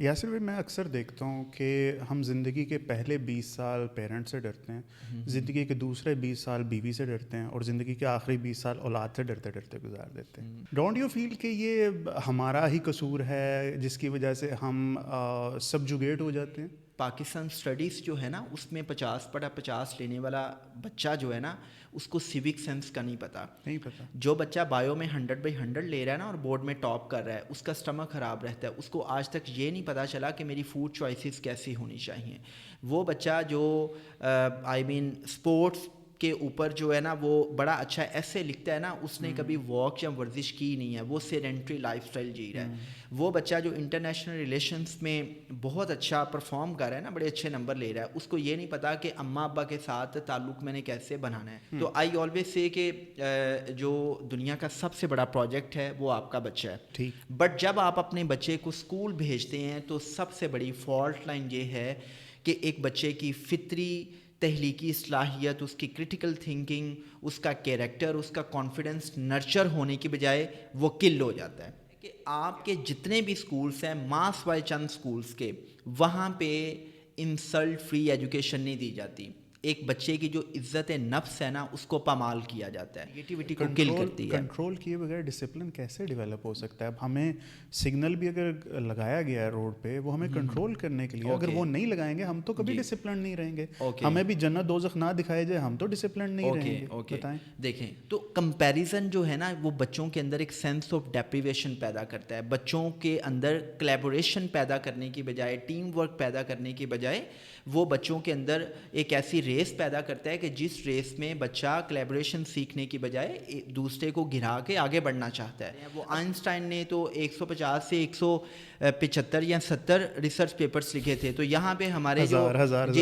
یاسر بھائی، میں اکثر دیکھتا ہوں کہ ہم زندگی کے پہلے 20 سال پیرنٹ سے ڈرتے ہیں، زندگی کے دوسرے 20 سال بیوی سے ڈرتے ہیں، اور زندگی کے آخری 20 سال اولاد سے ڈرتے ڈرتے گزار دیتے ہیں. ڈونٹ یو فیل کہ یہ ہمارا ہی قصور ہے جس کی وجہ سے ہم سبجوگیٹ ہو جاتے ہیں؟ پاکستان اسٹڈیز جو ہے نا، اس میں 50/50 لینے والا بچہ جو ہے نا، اس کو سیوک سینس کا نہیں پتہ. جو بچہ بایو میں 100/100 لے رہا ہے نا اور بورڈ میں ٹاپ کر رہا ہے، اس کا اسٹمک خراب رہتا ہے، اس کو آج تک یہ نہیں پتہ چلا کہ میری فوڈ چوائسیز کیسی ہونی چاہیے. وہ بچہ جو اسپورٹس کے اوپر جو ہے نا وہ بڑا اچھا ایسے لکھتا ہے نا، اس نے کبھی واک یا ورزش کی نہیں ہے، وہ سیڈنٹری لائف اسٹائل جی رہا ہے. وہ بچہ جو انٹرنیشنل ریلیشنس میں بہت اچھا پرفارم کر رہا ہے نا، بڑے اچھے نمبر لے رہا ہے، اس کو یہ نہیں پتا کہ اماں ابا کے ساتھ تعلق میں نے کیسے بنانا ہے. تو آئی آلویز سے کہ جو دنیا کا سب سے بڑا پروجیکٹ ہے وہ آپ کا بچہ ہے. بٹ جب آپ اپنے بچے کو اسکول بھیجتے ہیں تو سب سے بڑی فالٹ لائن یہ ہے کہ ایک بچے کی فطری تخلیقی صلاحیت، اس کی کرٹیکل تھنکنگ، اس کا کیریکٹر، اس کا کانفیڈنس نرچر ہونے کی بجائے وہ کل ہو جاتا ہے. کہ آپ کے جتنے بھی سکولز ہیں، ماس وائز چند سکولز کے، وہاں پہ انسلٹ فری ایجوکیشن نہیں دی جاتی. ایک بچے کی جو عزت نفس ہے نا، اس کو پامال کیا جاتا ہے، نیگیٹیوٹی کو کل کرتی ہے. کنٹرول کیے بغیر ڈسپلن کیسے ڈیولپ ہو سکتا ہے؟ اب ہمیں سگنل بھی اگر لگایا گیا ہے روڈ پہ، وہ ہمیں کنٹرول کرنے کے لیے، اگر وہ نہیں لگائیں گے ہم تو کبھی ڈسپلن نہیں رہیں گے. ہمیں بھی جنت دوزخ نہ دکھائے جائے ہم تو ڈسپلن نہیں رہیں گے. بتائیں. دیکھیں تو کمپیریزن جو ہے نا، وہ بچوں کے اندر ایک سینس آف ڈیپریویشن پیدا کرتا ہے. بچوں کے اندر کلیبوریشن پیدا کرنے کی بجائے، ٹیم ورک پیدا کرنے کی بجائے، وہ بچوں کے اندر ایک ایسی ریس پیدا کرتا ہے کہ جس ریس میں بچہ کلیبوریشن سیکھنے کی بجائے دوسرے کو گرا کے آگے بڑھنا چاہتا ہے. وہ آئنسٹائن نے تو 150 سے 175 یا 70 ریسرچ پیپرز لکھے تھے. تو یہاں پہ ہمارے جو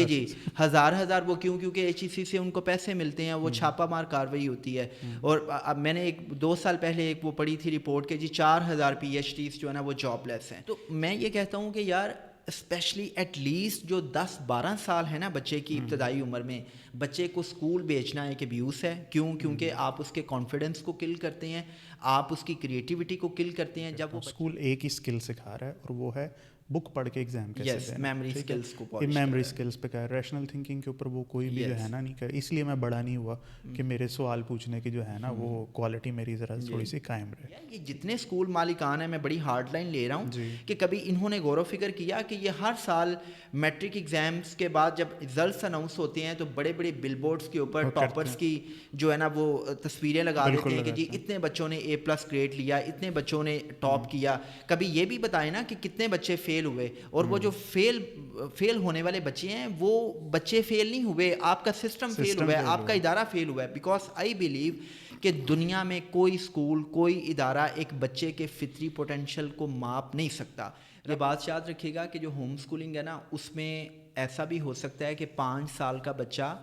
جی ہزار وہ کیونکہ HEC سے ان کو پیسے ملتے ہیں، وہ چھاپہ مار کارروائی ہوتی ہے. اور اب میں نے 2 سال پہلے ایک وہ پڑھی تھی رپورٹ کہ جی 4000 PhDs جو ہے نا وہ جاب لیس ہیں. تو میں یہ کہتا ہوں کہ یار اسپیشلی ایٹ لیسٹ جو 10-12 سال ہے نا بچے کی ابتدائی عمر میں، بچے کو اسکول بھیجنا ایک ابیوس ہے. کیونکہ آپ اس کے کانفیڈنس کو کل کرتے ہیں، آپ اس کی کریٹیوٹی کو کل کرتے ہیں. جب وہ اسکول ایک ہی اسکل سکھا رہا ہے اور وہ ہے بک پڑھ کے ایگزام کیسے دینا. میموری اسکلز کو یہ میموری اسکلز پہ کہا ہے، ریشنل تھنکنگ کے اوپر وہ کوئی بھی جو ہے نا نہیں کر. اس لیے میں بڑا نہیں ہوا کہ میرے سوال پوچھنے کی جو ہے نا وہ کوالٹی میری ذرا تھوڑی سی قائم رہے. یہ جتنے اسکول مالکان ہیں، میں بڑی ہارڈ لائن لے رہا ہوں کہ کبھی انہوں نے غور و فکر کیا کہ یہ ہر سال میٹرک ایگزامس کے بعد جب رزلٹس اناؤنس ہوتے ہیں تو بڑے بڑے بل بورڈس کے اوپر ٹاپرس کی جو ہے نا وہ تصویریں لگا دیتے ہیں کہ جی اتنے بچوں نے A+ گریڈ لیا، اتنے بچوں نے ٹاپ کیا. کبھی یہ بھی بتائیں نا کہ کتنے بچے فیل ہوئے. اور وہ جو فیل ہونے والے بچے ہیں، وہ بچے فیل نہیں ہوئے، آپ کا سسٹم فیل ہوا ہے، آپ کا ادارہ فیل ہوا ہے. بیکاز آئی بلیو کہ دنیا میں کوئی اسکول، کوئی ادارہ ایک بچے کے فطری پوٹینشیل کو ماپ نہیں سکتا. یہ بات یاد رکھیے گا کہ جو ہوم اسکولنگ ہے نا، اس میں ایسا بھی ہو سکتا ہے کہ 5 سال کا بچہ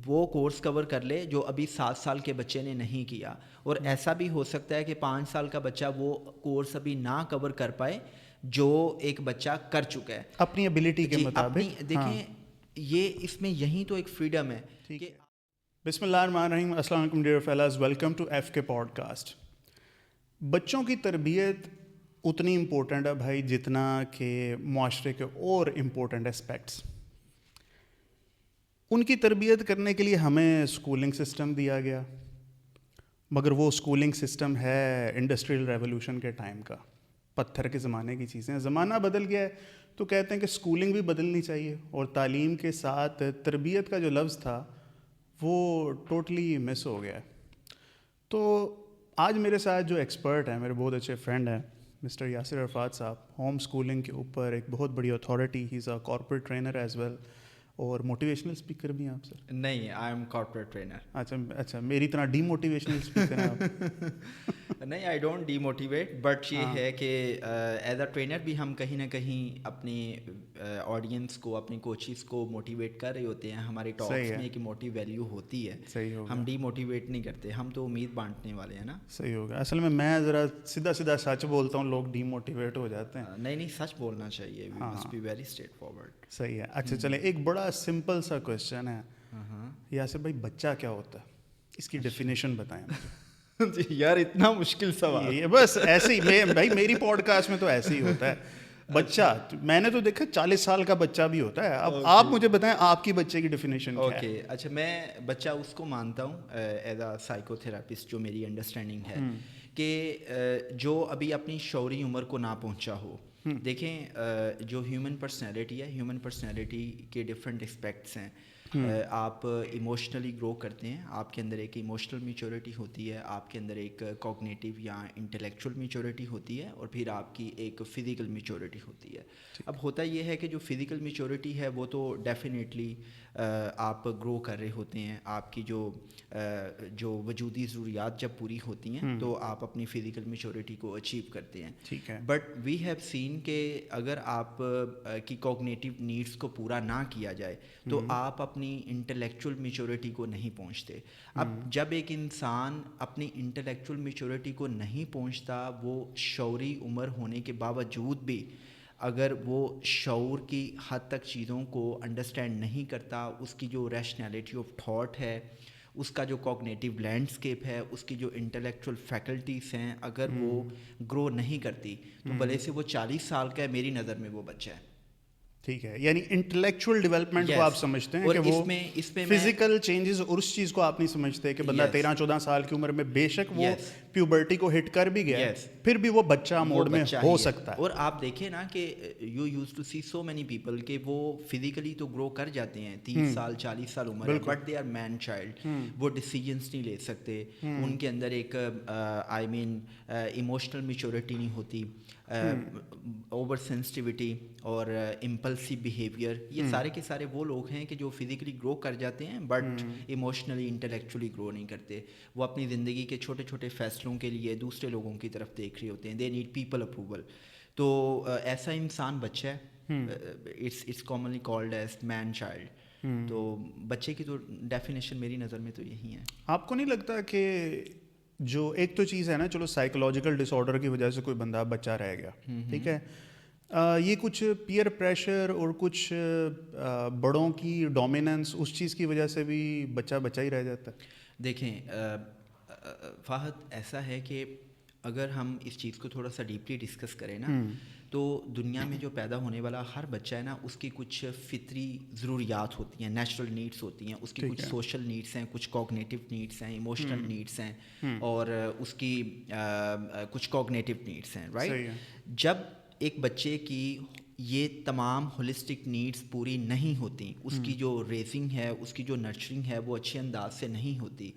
وہ کورس کور کر لے جو ابھی 7 سال کے بچے نے نہیں کیا. اور ایسا بھی ہو سکتا ہے کہ 5 سال کا بچہ وہ کورس ابھی نہ کور کر پائے جو ایک بچہ کر چکا ہے اپنی ابیلٹی کے مطابق. دیکھیں یہ اس میں یہی تو ایک فریڈم ہے. بسم اللہ الرحمن الرحیم. السلام علیکم dear fellows, welcome to FK podcast. بچوں کی تربیت اتنی امپورٹنٹ ہے بھائی جتنا کہ معاشرے کے اور امپورٹنٹ اسپیکٹس. ان کی تربیت کرنے کے لیے ہمیں اسکولنگ سسٹم دیا گیا، مگر وہ اسکولنگ سسٹم ہے انڈسٹریل ریولوشن کے ٹائم کا، پتھر کے زمانے کی چیزیں. زمانہ بدل گیا ہے تو کہتے ہیں کہ اسکولنگ بھی بدلنی چاہیے، اور تعلیم کے ساتھ تربیت کا جو لفظ تھا وہ ٹوٹلی مس ہو گیا ہے. تو آج میرے ساتھ جو ایکسپرٹ ہیں، میرے بہت اچھے فرینڈ ہیں، مسٹر یاسر عرفات صاحب، ہوم اسکولنگ کے اوپر ایک بہت بڑی authority. He is a corporate trainer as well, اور موٹیویشنل اسپیکر بھی ہیں آپ سر؟ نہیں، آئی ایم کارپوریٹ ٹرینر. اچھا میری طرح ڈی موٹیویشنل اسپیکر ہیں آپ؟ نہیں، I don't D motivate, but یہ ہے کہ ایز اے ٹرینر بھی ہم کہیں نہ کہیں اپنی آڈینس کو، اپنی کوچز کو موٹیویٹ کر رہے ہوتے ہیں. ہمارے ٹاکس میں ایک موٹیو ویلیو ہوتی ہے. صحیح ہوگا. ہم ڈی موٹیویٹ نہیں کرتے، ہم تو امید بانٹنے والے ہیں نا. صحیح ہوگا. اصل میں ذرا سیدھا سچ بولتا ہوں، لوگ ڈی موٹیویٹ ہو جاتے ہیں. نہیں، سچ بولنا چاہیے. We must be very straightforward. صحیح ہے. اچھا چلیں، ایک بڑا سمپل سا کوشچن ہے یاسر بھائی، بچہ کیا ہوتا ہے؟ اس کی ڈیفینیشن بتائیں مجھے. یار اتنا مشکل سوال. بس ایسے ہی بھائی، میری پوڈ کاسٹ میں تو ایسے ہی ہوتا ہے. بچہ میں نے تو دیکھا 40 سال کا بچہ بھی ہوتا ہے. اب آپ مجھے بتائیں آپ کی بچے کی ڈیفینیشن کیا ہے؟ اوکے اچھا میں بچہ اس کو مانتا ہوں ایز اے سائیکو تھراپسٹ جو میری انڈرسٹینڈنگ ہے کہ جو ابھی اپنی شعوری عمر کو نہ پہنچا ہو. دیکھیں جو ہیومن پرسنالٹی ہے, ہیومن پرسنالٹی کے ڈفرینٹ اسپیکٹس ہیں. آپ ایموشنلی گرو کرتے ہیں, آپ کے اندر ایک ایموشنل میچورٹی ہوتی ہے, آپ کے اندر ایک کوگنیٹیو یا انٹلیکچوئل میچورٹی ہوتی ہے, اور پھر آپ کی ایک فزیکل میچورٹی ہوتی ہے. اب ہوتا یہ ہے کہ جو فزیکل میچورٹی ہے وہ تو ڈیفینیٹلی آپ گرو کر رہے ہوتے ہیں, آپ کی جو وجودی ضروریات جب پوری ہوتی ہیں تو آپ اپنی فزیکل میچورٹی کو اچیو کرتے ہیں. ٹھیک ہے. بٹ وی ہیو سین کہ اگر آپ کی کوگنیٹیو نیڈس کو پورا نہ کیا جائے تو آپ اپنی انٹلیکچوئل میچورٹی کو نہیں پہنچتے. اب جب ایک انسان اپنی انٹلیکچوئل میچورٹی کو نہیں پہنچتا, وہ شعوری عمر ہونے کے باوجود بھی اگر وہ شعور کی حد تک چیزوں کو انڈرسٹینڈ نہیں کرتا, اس کی جو ریشنلٹی آف تھاٹ ہے, اس کا جو کوگنیٹیو لینڈسکیپ ہے, اس کی جو انٹلیکچوئل فیکلٹیز ہیں, اگر وہ گرو نہیں کرتی تو بھلے سے وہ 40 سال کا ہے, میری نظر میں وہ بچہ ہے. ٹھیک ہے, یعنی انٹلیکچوئل ڈیولپمنٹ کو آپ سمجھتے ہیں کہ وہ فزیکل چینجز اور اس چیز کو آپ نہیں سمجھتے کہ بندہ 13-14 سال کی عمر میں بے شک وہ پیوبرٹی کو ہٹ کر بھی گیا, پھر بھی وہ بچہ موڈ میں ہو سکتا ہے. اور آپ دیکھیں نا کہ you used to see so many people کہ وہ فزیکلی تو گرو کر جاتے ہیں, 30 سال 40 سال عمر ہے, but they are man child. وہ ڈیسیجنس نہیں لے سکتے, ان کے اندر ایک آئی مین ایموشنل میچورٹی نہیں ہوتی, اوور سینسٹیوٹی اور امپلسو بیہیویئر, یہ سارے کے سارے وہ لوگ ہیں کہ جو فزیکلی گرو کر جاتے ہیں بٹ ایموشنلی انٹلیکچولی گرو نہیں کرتے. وہ اپنی زندگی کے چھوٹے چھوٹے فیصلوں کے لیے دوسرے لوگوں کی طرف دیکھ رہے ہوتے ہیں, دے نیڈ پیپل اپروول. تو ایسا انسان بچہ ہے, it's commonly called as man child. تو بچے کی تو ڈیفینیشن میری نظر میں تو یہی ہے. آپ کو نہیں لگتا کہ جو ایک تو چیز ہے نا, چلو سائیکولوجیکل ڈس آرڈر کی وجہ سے کوئی بندہ بچہ رہ گیا, ٹھیک ہے, یہ کچھ پیئر پریشر اور کچھ بڑوں کی ڈومیننس اس چیز کی وجہ سے بھی بچہ بچہ ہی رہ جاتا ہے. دیکھیں فہد, ایسا ہے کہ اگر ہم اس چیز کو تھوڑا سا ڈیپلی ڈسکس کریں نا, تو دنیا میں جو پیدا ہونے والا ہر بچہ ہے نا, اس کی کچھ فطری ضروریات ہوتی ہیں, نیچرل نیڈس ہوتی ہیں, اس کی کچھ سوشل نیڈس ہیں, کچھ کوگنیٹیو نیڈس ہیں, ایموشنل نیڈس ہیں, اور اس کی کچھ کوگنیٹیو نیڈس ہیں, رائٹ. جب ایک بچے کی یہ تمام ہولسٹک نیڈس پوری نہیں ہوتی, اس کی جو ریزنگ ہے, اس کی جو نرچرنگ ہے وہ اچھے انداز سے نہیں ہوتی,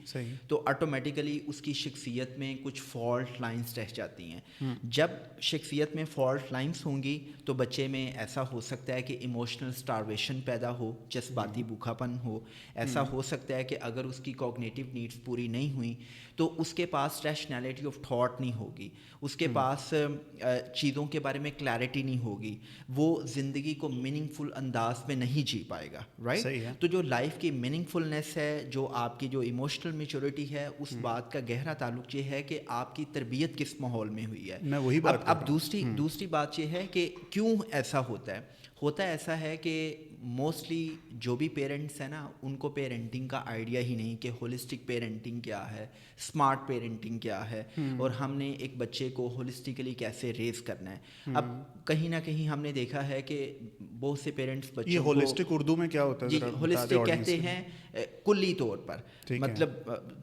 تو آٹومیٹیکلی اس کی شخصیت میں کچھ فالٹ لائنس رہ جاتی ہیں. جب شخصیت میں فالٹ لائنس ہوں گی تو بچے میں ایسا ہو سکتا ہے کہ ایموشنل سٹارویشن پیدا ہو, جذباتی بھوکھا پن ہو. ایسا ہو سکتا ہے کہ اگر اس کی کوگنیٹیو نیڈس پوری نہیں ہوئیں تو اس کے پاس ریشنلٹی آف تھاٹ نہیں ہوگی, اس کے پاس چیزوں کے بارے میں کلیئرٹی نہیں ہوگی, وہ زندگی کو میننگ فل انداز میں نہیں جی پائے گا, رائٹ. تو جو لائف کی میننگ فلنس ہے, جو آپ کی جو ایموشنل میچورٹی ہے, اس بات کا گہرا تعلق یہ ہے کہ آپ کی تربیت کس ماحول میں ہوئی ہے. میں وہی بات اب دوسری بات یہ ہے کہ کیوں ایسا ہوتا ہے ایسا ہے کہ موسٹلی جو بھی پیرنٹس ہیں نا, ان کو پیرنٹنگ کا آئیڈیا ہی نہیں کہ ہولسٹک پیرنٹنگ کیا ہے, اسمارٹ پیرنٹنگ کیا ہے, اور ہم نے ایک بچے کو ہولسٹیکلی کیسے ریز کرنا ہے. اب کہیں نہ کہیں ہم نے دیکھا ہے کہ بہت سے پیرنٹس بچوں کو, یہ ہولسٹک اردو میں کیا ہوتا ہے, جی ہولسٹک کہتے ہیں کلی طور پر, مطلب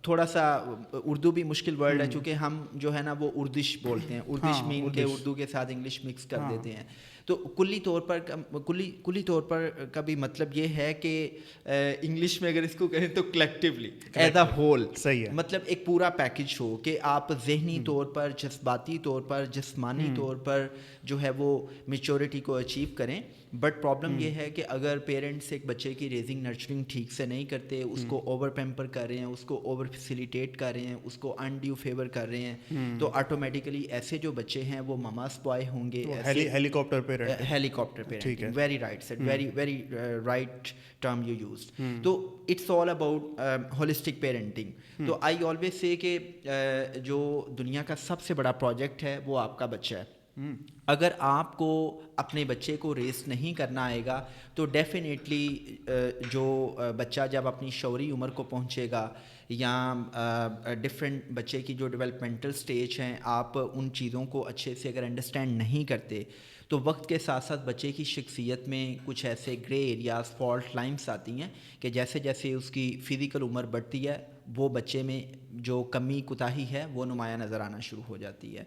تھوڑا سا اردو بھی مشکل ورڈ ہے چونکہ ہم جو ہے نا وہ اردش بولتے ہیں, اردش مین کے اردو کے ساتھ انگلش مکس کر دیتے ہیں. تو کلی طور پر کا بھی مطلب یہ ہے کہ انگلش میں اگر اس کو کہیں تو کلیکٹیولی ایز اے ہول, مطلب ایک پورا پیکج ہو کہ آپ ذہنی طور پر, جذباتی طور پر, جسمانی طور پر جو ہے وہ میچورٹی کو اچیو کریں. بٹ پرابلم یہ ہے کہ اگر پیرنٹس ایک بچے کی ریزنگ نرچرنگ ٹھیک سے نہیں کرتے, اس کو اوور پیمپر کر رہے ہیں, اس کو اوور فیسیلیٹیٹ کر رہے ہیں, اس کو انڈیو فیور کر رہے ہیں, تو آٹومیٹیکلی ایسے جو بچے ہیں وہ مماز بوائے ہوں گے, helicopter parenting, very right said, very right term you used. تو it's all about holistic parenting. تو آئی آلویز سے کہ جو دنیا کا سب سے بڑا پروجیکٹ ہے وہ آپ کا بچہ ہے. اگر آپ کو اپنے بچے کو ریس نہیں کرنا آئے گا تو ڈیفینیٹلی جو بچہ جب اپنی شعوری عمر کو پہنچے گا یا ڈفرینٹ بچے کی جو ڈیولپمنٹل سٹیج ہیں آپ ان چیزوں کو اچھے سے اگر انڈرسٹینڈ نہیں کرتے تو وقت کے ساتھ ساتھ بچے کی شخصیت میں کچھ ایسے گرے ایریاز فالٹ لائنس آتی ہیں کہ جیسے جیسے اس کی فزیکل عمر بڑھتی ہے وہ بچے میں جو کمی کوتاہی ہے وہ نمایاں نظر آنا شروع ہو جاتی ہے.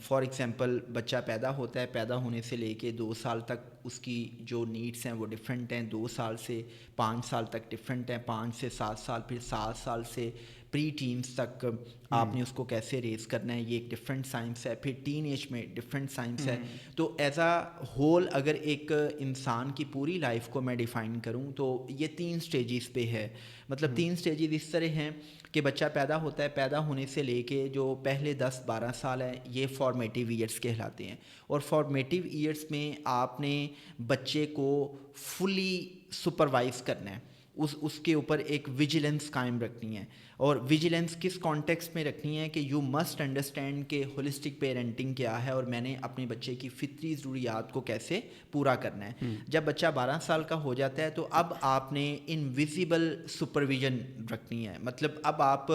فار ایگزامپل بچہ پیدا ہوتا ہے, پیدا ہونے سے لے کے 2 سال تک اس کی جو نیڈس ہیں وہ ڈفرینٹ ہیں, 2 سال سے 5 سال تک ڈفرینٹ ہیں, 5 سے 7 سال, پھر 7 سال سے پری ٹینس تک آپ نے اس کو کیسے ریز کرنا ہے یہ ایک ڈفرینٹ سائنس ہے, پھر ٹین ایج میں ڈفرینٹ سائنس ہے. تو ایز اے ہول اگر ایک انسان کی پوری لائف کو میں ڈیفائن کروں تو یہ 3 سٹیجز پہ ہے. مطلب 3 سٹیجز اس طرح ہیں کہ بچہ پیدا ہوتا ہے, پیدا ہونے سے لے کے جو پہلے 10-12 سال ہیں یہ فارمیٹیو ایئرس کہلاتے ہیں, اور فارمیٹیو ایئرس میں آپ نے بچے کو فلی سپروائز کرنا ہے, اس کے اوپر ایک ویجیلنس قائم رکھنی ہے. اور ویجیلنس کس کانٹیکسٹ میں رکھنی ہے کہ یو مسٹ انڈرسٹینڈ کہ ہولسٹک پیرنٹنگ کیا ہے اور میں نے اپنے بچے کی فطری ضروریات کو کیسے پورا کرنا ہے. جب بچہ 12 سال کا ہو جاتا ہے تو اب آپ نے انویزیبل سپرویژن رکھنی ہے. مطلب اب آپ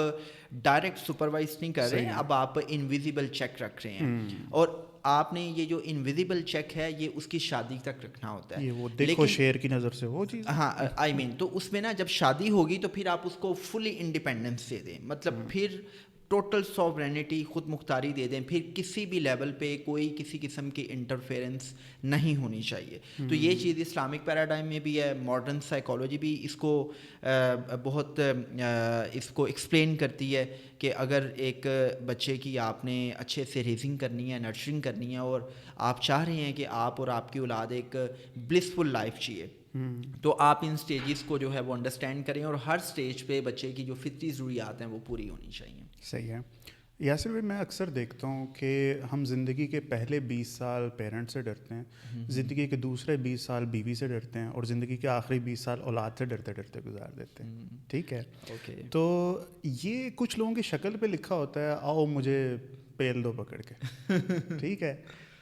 ڈائریکٹ سپروائز نہیں کر رہے ہیں, اب آپ انویزیبل چیک رکھ رہے ہیں, اور آپ نے یہ جو انویزیبل چیک ہے یہ اس کی شادی تک رکھنا ہوتا ہے. وہ دیکھو شیر کی نظر سے وہ چیز, ہاں آئی مین تو اس میں نا جب شادی ہوگی تو پھر آپ اس کو فلی انڈیپینڈنس دے دیں, مطلب پھر ٹوٹل سوورینٹی خود مختاری دے دیں, پھر کسی بھی لیول پہ کوئی کسی قسم کی انٹرفیئرنس نہیں ہونی چاہیے. تو یہ چیز اسلامک پیراڈائم میں بھی ہے, ماڈرن سائیکالوجی بھی اس کو بہت اس کو ایکسپلین کرتی ہے کہ اگر ایک بچے کی آپ نے اچھے سے ریزنگ کرنی ہے, نرچرنگ کرنی ہے, اور آپ چاہ رہے ہیں کہ آپ اور آپ کی اولاد ایک بلسفل لائف جیے, تو آپ ان سٹیجز کو جو ہے وہ انڈرسٹینڈ کریں, اور ہر سٹیج پہ بچے کی جو فطری ضروریات ہیں وہ پوری ہونی چاہیے. صحیح ہے. یاسر بھائی میں اکثر دیکھتا ہوں کہ ہم زندگی کے پہلے 20 سال پیرنٹ سے ڈرتے ہیں, زندگی کے دوسرے 20 سال بیوی سے ڈرتے ہیں, اور زندگی کے آخری 20 سال اولاد سے ڈرتے ڈرتے گزار دیتے ہیں. ٹھیک ہے, تو یہ کچھ لوگوں کی شکل پہ لکھا ہوتا ہے آؤ مجھے پیل دو پکڑ کے. ٹھیک ہے,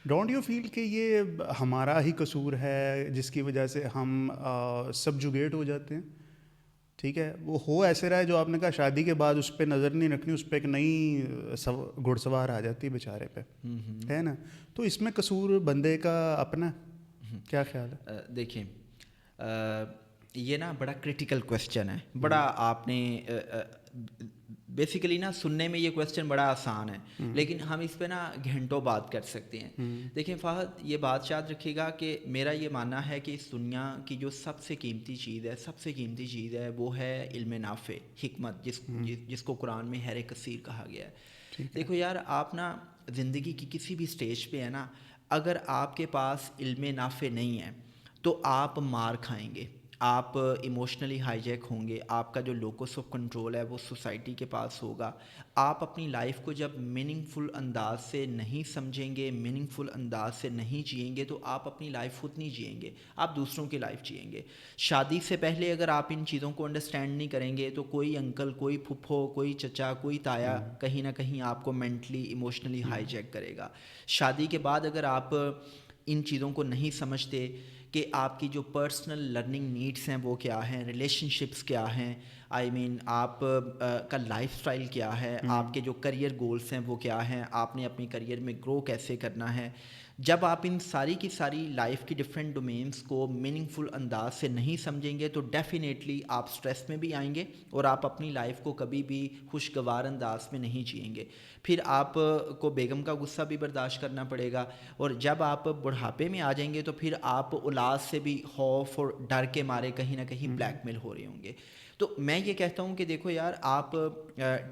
ڈونٹ یو فیل کہ یہ ہمارا ہی قصور ہے جس کی وجہ سے ہم سبجوگیٹ ہو جاتے ہیں؟ ٹھیک ہے, وہ ہو ایسے رہا ہے جو آپ نے کہا شادی کے بعد اس پہ نظر نہیں رکھنی, اس پہ ایک نئی گھڑ سوار آ جاتی ہے بیچارے پہ, ہے نا. تو اس میں قصور بندے کا اپنا, کیا خیال ہے؟ دیکھیں یہ نا بڑا کرٹیکل کویسچن ہے, بڑا آپ نے بیسیکلی نا سننے میں یہ کویسچن بڑا آسان ہے, لیکن ہم اس پہ نا گھنٹوں بات کر سکتے ہیں. دیکھیں فہد, یہ بات یاد رکھیے گا کہ میرا یہ ماننا ہے کہ اس دنیا کی جو سب سے قیمتی چیز ہے, سب سے قیمتی چیز ہے, وہ ہے علم نافع, حکمت, جس کو قرآن میں خیر کثیر کہا گیا ہے. دیکھو یار, آپ نا زندگی کی کسی بھی سٹیج پہ ہے نا, اگر آپ کے پاس علم نافع نہیں ہے تو آپ مار کھائیں گے, آپ ایموشنلی ہائی جیک ہوں گے, آپ کا جو لوکس آف کنٹرول ہے وہ سوسائٹی کے پاس ہوگا. آپ اپنی لائف کو جب میننگ فل انداز سے نہیں سمجھیں گے, میننگ فل انداز سے نہیں جئیں گے, تو آپ اپنی لائف خود نہیں جئیں گے, آپ دوسروں کی لائف جئیں گے. شادی سے پہلے اگر آپ ان چیزوں کو انڈرسٹینڈ نہیں کریں گے تو کوئی انکل, کوئی پھپھو, کوئی چچا, کوئی تایا کہیں نہ کہیں آپ کو مینٹلی ایموشنلی ہائی جیک کرے گا. شادی کے بعد اگر آپ ان چیزوں کو نہیں سمجھتے کہ آپ کی جو پرسنل لرننگ نیڈس ہیں وہ کیا ہیں, ریلیشن شپس کیا ہیں, آئی مین آپ کا لائف اسٹائل کیا ہے, آپ کے جو کریئر گولس ہیں وہ کیا ہیں, آپ نے اپنی کریئر میں گرو کیسے کرنا ہے, جب آپ ان ساری کی ساری لائف کی ڈفرینٹ ڈومینس کو میننگ فل انداز سے نہیں سمجھیں گے تو ڈیفینیٹلی آپ اسٹریس میں بھی آئیں گے اور آپ اپنی لائف کو کبھی بھی خوشگوار انداز میں نہیں جئیں گے. پھر آپ کو بیگم کا غصہ بھی برداشت کرنا پڑے گا, اور جب آپ بڑھاپے میں آ جائیں گے تو پھر آپ اولاد سے بھی خوف اور ڈر کے مارے کہیں نہ کہیں بلیک میل ہو رہے ہوں گے. تو میں یہ کہتا ہوں کہ دیکھو یار, آپ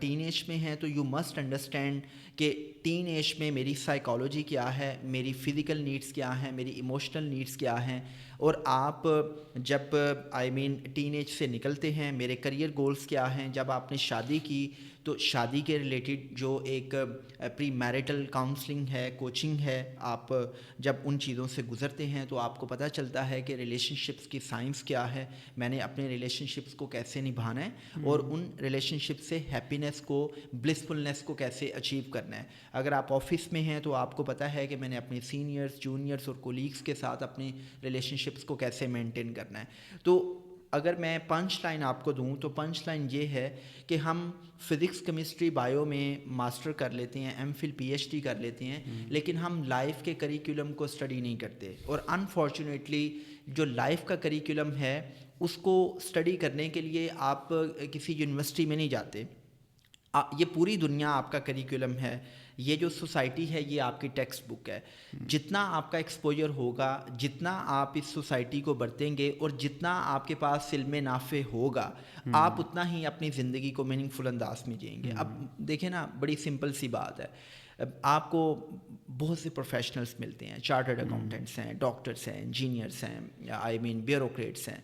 ٹین ایج میں ہیں تو یو مسٹ انڈرسٹینڈ کہ ٹین ایج میں میری سائیکالوجی کیا ہے, میری فزیکل نیڈس کیا ہیں, میری ایموشنل نیڈس کیا ہیں, اور آپ جب آئی مین ٹین ایج سے نکلتے ہیں میرے کریئر گولز کیا ہیں. جب آپ نے شادی کی تو شادی کے ریلیٹڈ جو ایک پری میرٹل کاؤنسلنگ ہے, کوچنگ ہے, آپ جب ان چیزوں سے گزرتے ہیں تو آپ کو پتہ چلتا ہے کہ ریلیشن شپس کی سائنس کیا ہے, میں نے اپنے ریلیشن شپس کو کیسے نبھانا ہے, اور ان ریلیشن شپ سے ہیپینس کو, بلسفلنس کو کیسے اچیو کرنا ہے. اگر آپ آفس میں ہیں تو آپ کو پتہ ہے کہ میں نے اپنے سینئرز، جونیئرز اور کولیگس کے ساتھ اپنے ریلیشن شپس کو کیسے مینٹین کرنا ہے. تو اگر میں پنچ لائن آپ کو دوں تو پنچ لائن یہ ہے کہ ہم فزکس، کیمسٹری، بایو میں ماسٹر کر لیتے ہیں، M Phil P H D کر لیتے ہیں، لیکن ہم لائف کے کریکولم کو اسٹڈی نہیں کرتے. اور انفارچونیٹلی جو لائف کا کریکولم ہے اس کو اسٹڈی کرنے کے لیے آپ کسی یونیورسٹی میں نہیں جاتے. یہ پوری دنیا آپ کا کریکولم ہے. یہ جو سوسائٹی ہے یہ آپ کی ٹیکسٹ بک ہے. جتنا آپ کا ایکسپوجر ہوگا، جتنا آپ اس سوسائٹی کو برتیں گے اور جتنا آپ کے پاس علم نافع ہوگا، آپ اتنا ہی اپنی زندگی کو میننگ فل انداز میں جئیں گے. اب دیکھیں نا، بڑی سمپل سی بات ہے. آپ کو بہت سے پروفیشنلز ملتے ہیں، چارٹرڈ اکاؤنٹنٹس ہیں، ڈاکٹرس ہیں، انجینئرس ہیں، بیوروکریٹس ہیں.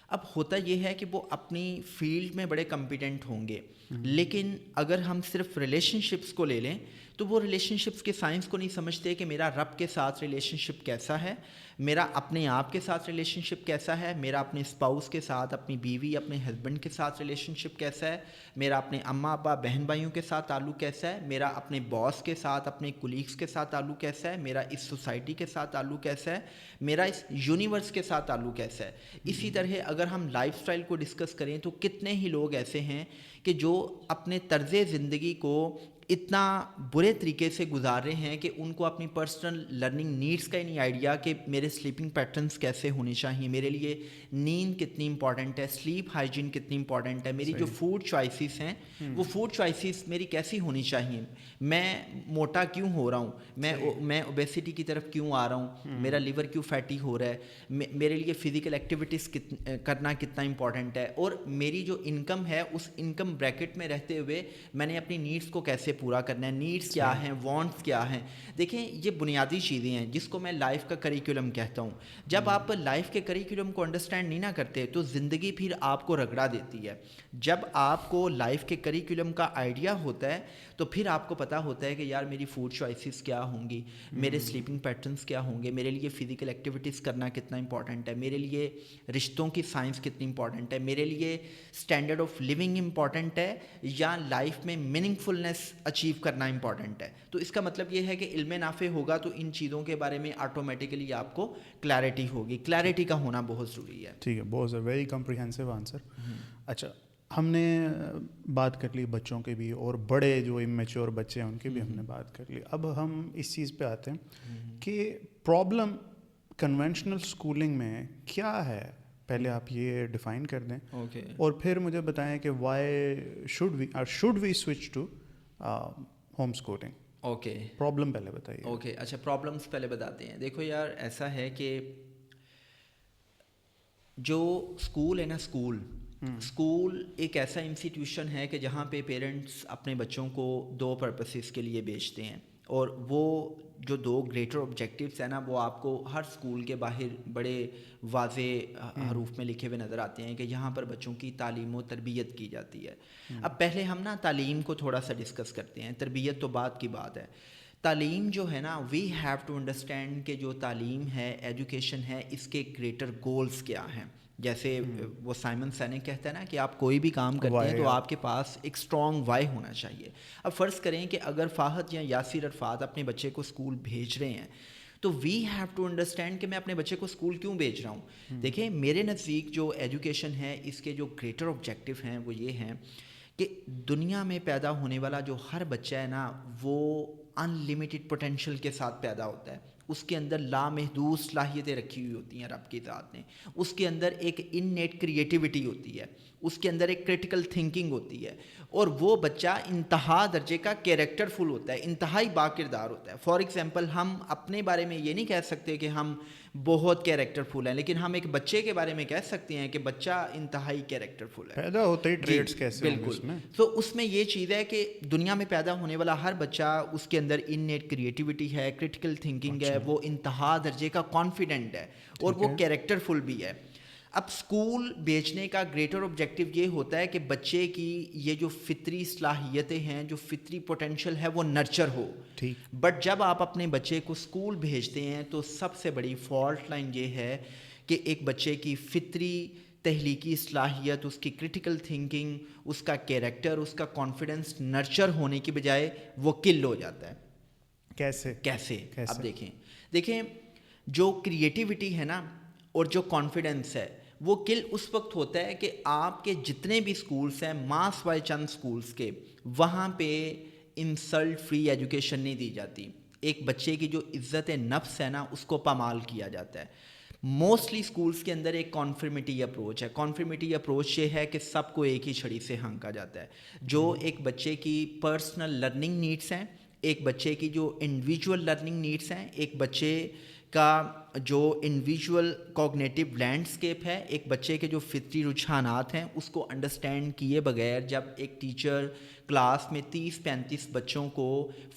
اب ہوتا یہ ہے کہ وہ اپنی فیلڈ میں بڑے کمپیٹنٹ ہوں گے، لیکن اگر ہم صرف ریلیشن شپس کو لے لیں تو وہ ریلیشن شپس کے سائنس کو نہیں سمجھتے کہ میرا رب کے ساتھ ریلیشن شپ کیسا ہے، میرا اپنے آپ کے ساتھ ریلیشن شپ کیسا ہے، میرا اپنے اسپاؤس کے ساتھ، اپنی بیوی، اپنے ہسبینڈ کے ساتھ ریلیشن شپ کیسا ہے، میرا اپنے اماں ابا، بہن بھائیوں کے ساتھ تعلق کیسا ہے، میرا اپنے باس کے ساتھ، اپنے کولیگس کے ساتھ تعلق کیسا ہے، میرا اس سوسائٹی کے ساتھ تعلق کیسا ہے، میرا اس یونیورس کے ساتھ تعلق کیسا ہے. اسی طرح اگر ہم لائف سٹائل کو ڈسکس کریں تو کتنے ہی لوگ ایسے ہیں کہ جو اپنے طرز زندگی کو اتنا برے طریقے سے گزار رہے ہیں کہ ان کو اپنی پرسنل لرننگ نیڈس کا ہی نہیں آئیڈیا کہ میرے سلیپنگ پیٹرنس کیسے ہونے چاہیے، میرے لیے نیند کتنی امپورٹنٹ ہے، سلیپ ہائیجین کتنی امپورٹنٹ ہے، میری جو فوڈ چوائسیز ہیں وہ فوڈ چوائسیز میری کیسی ہونی چاہیے، میں موٹا کیوں ہو رہا ہوں، میں اوبیسٹی کی طرف کیوں آ رہا ہوں، میرا لیور کیوں فیٹی ہو رہا ہے، میرے لیے فزیکل ایکٹیویٹیز کرنا کتنا امپورٹنٹ ہے، اور میری جو انکم ہے اس انکم بریکٹ میں رہتے ہوئے میں نے اپنی نیڈس کو کیسے پورا کرنا ہے، نیڈس کیا ہیں، وانٹس کیا ہیں. دیکھیں یہ بنیادی چیزیں ہیں جس کو میں لائف کا کریکولم کہتا ہوں. جب آپ لائف کے کریکولم کو انڈرسٹینڈ نہیں نہ کرتے تو زندگی پھر آپ کو رگڑا دیتی ہے. جب آپ کو لائف کے کریکولم کا آئیڈیا ہوتا ہے تو پھر آپ کو پتہ ہوتا ہے کہ یار میری فوڈ چوائسیز کیا ہوں گی، میرے سلیپنگ پیٹرنس کیا ہوں گے، میرے لیے فزیکل ایکٹیویٹیز کرنا کتنا امپورٹنٹ ہے، میرے لیے رشتوں کی سائنس کتنی امپورٹنٹ ہے، میرے لیے اسٹینڈرڈ آف لیونگ امپورٹنٹ ہے یا لائف میں میننگ فلنس اچیو کرنا امپورٹنٹ ہے. تو اس کا مطلب یہ ہے کہ علم نافع ہوگا تو ان چیزوں کے بارے میں آٹومیٹیکلی آپ کو کلیئرٹی ہوگی. کلیئرٹی کا ہونا بہت ضروری ہے. ٹھیک ہے، بہت ویری کمپریہنسو آنسر. اچھا، ہم نے بات کر لی بچوں کے بھی، اور بڑے جو امیچور بچے ہیں ان کی بھی ہم نے بات کر لی. اب ہم اس چیز پہ آتے ہیں کہ پرابلم کنونشنل اسکولنگ میں کیا ہے. پہلے آپ یہ ڈیفائن کر دیں اور پھر مجھے بتائیں کہ why should we switch to home schooling. Okay, problem پہلے بتائیے. اوکے، اچھا پرابلمس پہلے بتاتے ہیں. دیکھو یار، ایسا ہے کہ جو اسکول ہے نا، اسکول ایک ایسا انسٹیٹیوشن ہے کہ جہاں پہ پیرنٹس اپنے بچوں کو دو پرپسز کے لیے بھیجتے ہیں، اور وہ جو دو گریٹر آبجیکٹیوز ہیں نا وہ آپ کو ہر اسکول کے باہر بڑے واضح حروف میں لکھے ہوئے نظر آتے ہیں کہ یہاں پر بچوں کی تعلیم و تربیت کی جاتی ہے. اب پہلے ہم نا تعلیم کو تھوڑا سا ڈسکس کرتے ہیں، تربیت تو بعد کی بات ہے. تعلیم جو ہے نا، وی ہیو ٹو انڈرسٹینڈ کہ جو تعلیم ہے، ایجوکیشن ہے، اس کے گریٹر گولز کیا ہیں. جیسے وہ سائمن سینک کہتا ہے نا کہ آپ کوئی بھی کام کرتے ہیں تو آپ کے پاس ایک اسٹرانگ وائی ہونا چاہیے. اب فرض کریں کہ اگر فاہد یا یاسر عرفات اپنے بچے کو اسکول بھیج رہے ہیں تو وی ہیو ٹو انڈرسٹینڈ کہ میں اپنے بچے کو اسکول کیوں بھیج رہا ہوں. دیکھیں میرے نزدیک جو ایجوکیشن ہے اس کے جو گریٹر آبجیکٹیو ہیں وہ یہ ہیں کہ دنیا میں پیدا ہونے والا جو ہر بچہ ہے نا وہ ان لمیٹڈ پوٹینشیل کے ساتھ پیدا ہوتا ہے. اس کے اندر لامحدود صلاحیتیں رکھی ہوئی ہوتی ہیں رب کی ذات نے. اس کے اندر ایک انیٹ کریٹیوٹی ہوتی ہے، اس کے اندر ایک کریٹیکل تھنکنگ ہوتی ہے، اور وہ بچہ انتہا درجے کا کیریکٹر فل ہوتا ہے، انتہائی با کردار ہوتا ہے. فار ایگزامپل ہم اپنے بارے میں یہ نہیں کہہ سکتے کہ ہم بہت کیریکٹر فل ہیں، لیکن ہم ایک بچے کے بارے میں کہہ سکتے ہیں کہ بچہ انتہائی کیریکٹر فل ہے. پیدا ہوتے ہی ٹریٹس کیسے ہوں گے بالکل. اس میں؟ تو اس میں یہ چیز ہے کہ دنیا میں پیدا ہونے والا ہر بچہ، اس کے اندر انیٹ کریٹیوٹی ہے، کریٹیکل تھنکنگ ہے، وہ انتہا درجے کا کانفیڈنٹ ہے، اور وہ کیریکٹر فل بھی ہے. اب اسکول بیچنے کا گریٹر آبجیکٹیو یہ ہوتا ہے کہ بچے کی یہ جو فطری صلاحیتیں ہیں، جو فطری پوٹینشیل ہے وہ نرچر ہو. بٹ جب آپ اپنے بچے کو اسکول بھیجتے ہیں تو سب سے بڑی فالٹ لائن یہ ہے کہ ایک بچے کی فطری تخلیقی صلاحیت، اس کی کرٹیکل تھنکنگ، اس کا کیریکٹر، اس کا کانفیڈنس نرچر ہونے کی بجائے وہ کل ہو جاتا ہے. کیسے اب دیکھیں جو کریٹیوٹی ہے نا اور جو کانفیڈنس ہے وہ کل اس وقت ہوتا ہے کہ آپ کے جتنے بھی سکولز ہیں ماس وائے چند سکولز کے وہاں پہ انسلٹ فری ایجوکیشن نہیں دی جاتی. ایک بچے کی جو عزت نفس ہے نا اس کو پامال کیا جاتا ہے. موسٹلی اسکولس کے اندر ایک کانفرمیٹی اپروچ ہے. کانفرمیٹی اپروچ یہ ہے کہ سب کو ایک ہی چھڑی سے ہانکا جاتا ہے. جو ایک بچے کی پرسنل لرننگ نیڈس ہیں, ایک بچے کی جو انڈیویجول لرننگ نیڈس ہیں, ایک بچے کا جو انڈیویجول کوگنیٹیو لینڈسکیپ ہے, ایک بچے کے جو فطری رجحانات ہیں اس کو انڈرسٹینڈ کیے بغیر جب ایک ٹیچر کلاس میں 30-35 بچوں کو